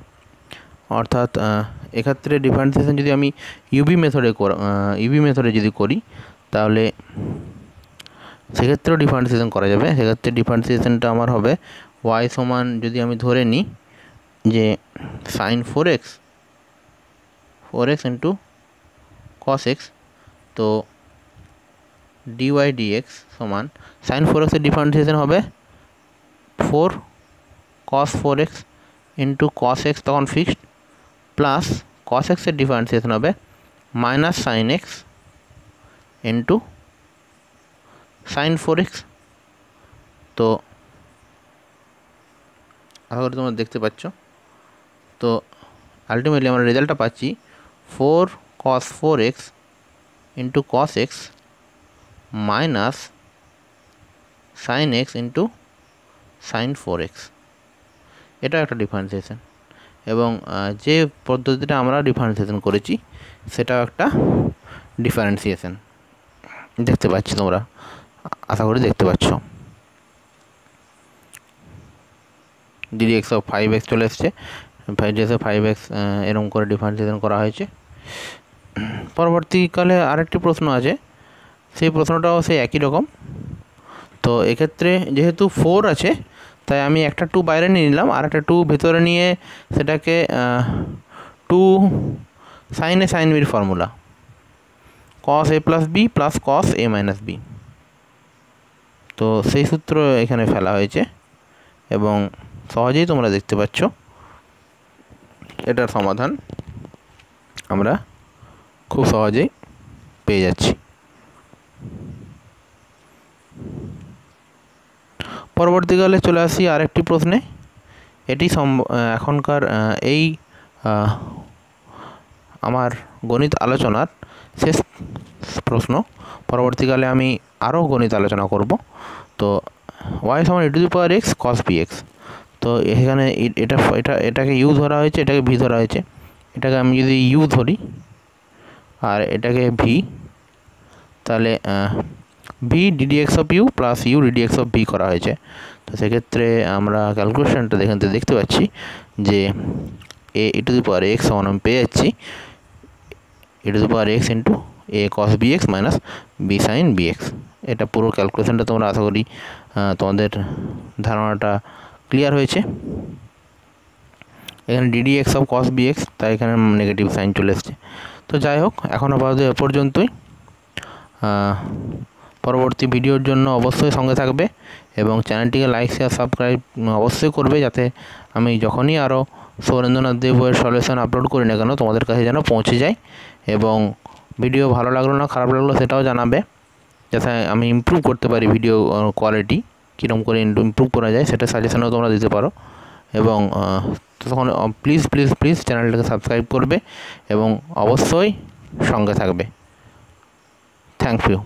অর্থাৎ এক্ষেত্রে ডিফারেন্সিয়েশন যদি আমি ইউভি মেথডে যদি করি তাহলে সেক্ষেত্রেও ডিফারেন্সিয়েশন করা যাবে। সেক্ষেত্রে ডিফারেন্সিয়েশনটা আমার হবে y সমান, যদি আমি ধরে নিই যে sine 4x into cos x, তো dy dx সমান সাইন 4x এর ডিফারেন্সিয়েশন হবে 4 cos 4x into cos x তখন ফিক্সড, প্লাস কস এক্সের ডিফারেন্সিয়েশন হবে minus sine x into sine 4x। তো আশা করি তোমরা দেখতে পাচ্ছ। তো আলটিমেটলি আমরা রেজাল্টটা পাচ্ছি 4 cos 4x into cos x minus sine x into sine 4x। এটা একটা ডিফারেন্সিয়েশন, এবং যে পদ্ধতিটা আমরা ডিফারেন্সিয়েশন করেছি সেটাও একটা ডিফারেন্সিয়েশন। দেখতে পাচ্ছি তোমরা, আশা করি দেখতে পাচ্ছ। dx অফ 5x চলে এসছে, dx অফ 5x এরকম করে ডিফারেন্সিয়েশন করা হয়েছে। পরবর্তীকালে আরেকটি প্রশ্ন আছে, সেই প্রশ্নটাও সেই একই রকম। তো এক্ষেত্রে যেহেতু 4 আছে তাই আমি একটা 2 বাইরে নিয়ে নিলাম, আর একটা 2 ভেতরে নিয়ে সেটাকে 2 সাইন এ সাইন বির formula cos a plus b plus cos a minus b. তো সেই সূত্র এখানে ফেলা হয়েছে এবং সহজেই তোমরা দেখতে পাচ্ছ এটার সমাধান আমরা খুব সহজেই পেয়ে যাচ্ছি। পরবর্তীকালে চলে আসি আরেকটি প্রশ্নে। এটি এখনকার এই আমার গণিত আলোচনার শেষ প্রশ্ন। পরবর্তীকালে আমি আরও গণিত আলোচনা করব। তো y সমান e two the power x cos bx। তো এখানে এটাকে u ধরা হয়েছে, এটাকে v ধরা হয়েছে। এটাকে আমি যদি u ধরি আর এটাকে v, তাহলে v ddx of u plus u ddx of v করা হয়েছে। তো সেক্ষেত্রে আমরা ক্যালকুলেশনটা দেখতে পাচ্ছি যে e two the power x সমান আমি পেয়ে যাচ্ছি e two the power x into a cos bx minus b sin bx। এটা পুরো ক্যালকুলেশনটা তোমরা আশা করি তোমাদের ধারণাটা ক্লিয়ার হয়েছে। এখানে ddx অফ cos bx, তাই এখানে নেগেটিভ সাইন চলে এসছে। তো যাই হোক, এখন আপাতত এ পর্যন্তই। পরবর্তী ভিডিওর জন্য অবশ্যই সঙ্গে থাকবে এবং চ্যানেলটিকে লাইক শেয়ার সাবস্ক্রাইব অবশ্যই করবে, যাতে আমি যখনই আরও সৌরেন্দ্রনাথ দেব বইয়ের সলিউশন আপলোড করি না কেন তোমাদের কাছে যেন পৌঁছে যায়। এবং ভিডিও ভালো লাগলো না খারাপ লাগলো সেটাও জানাবে, যাতে আমি ইমপ্রুভ করতে পারি ভিডিও কোয়ালিটি, কীরকম করে ইমপ্রুভ করা যায় সেটা সাজেশনও তোমরা দিতে পারো। এবং তখন প্লিজ প্লিজ প্লিজ চ্যানেলটাকে সাবস্ক্রাইব করবে এবং অবশ্যই সঙ্গে থাকবে। Thank you.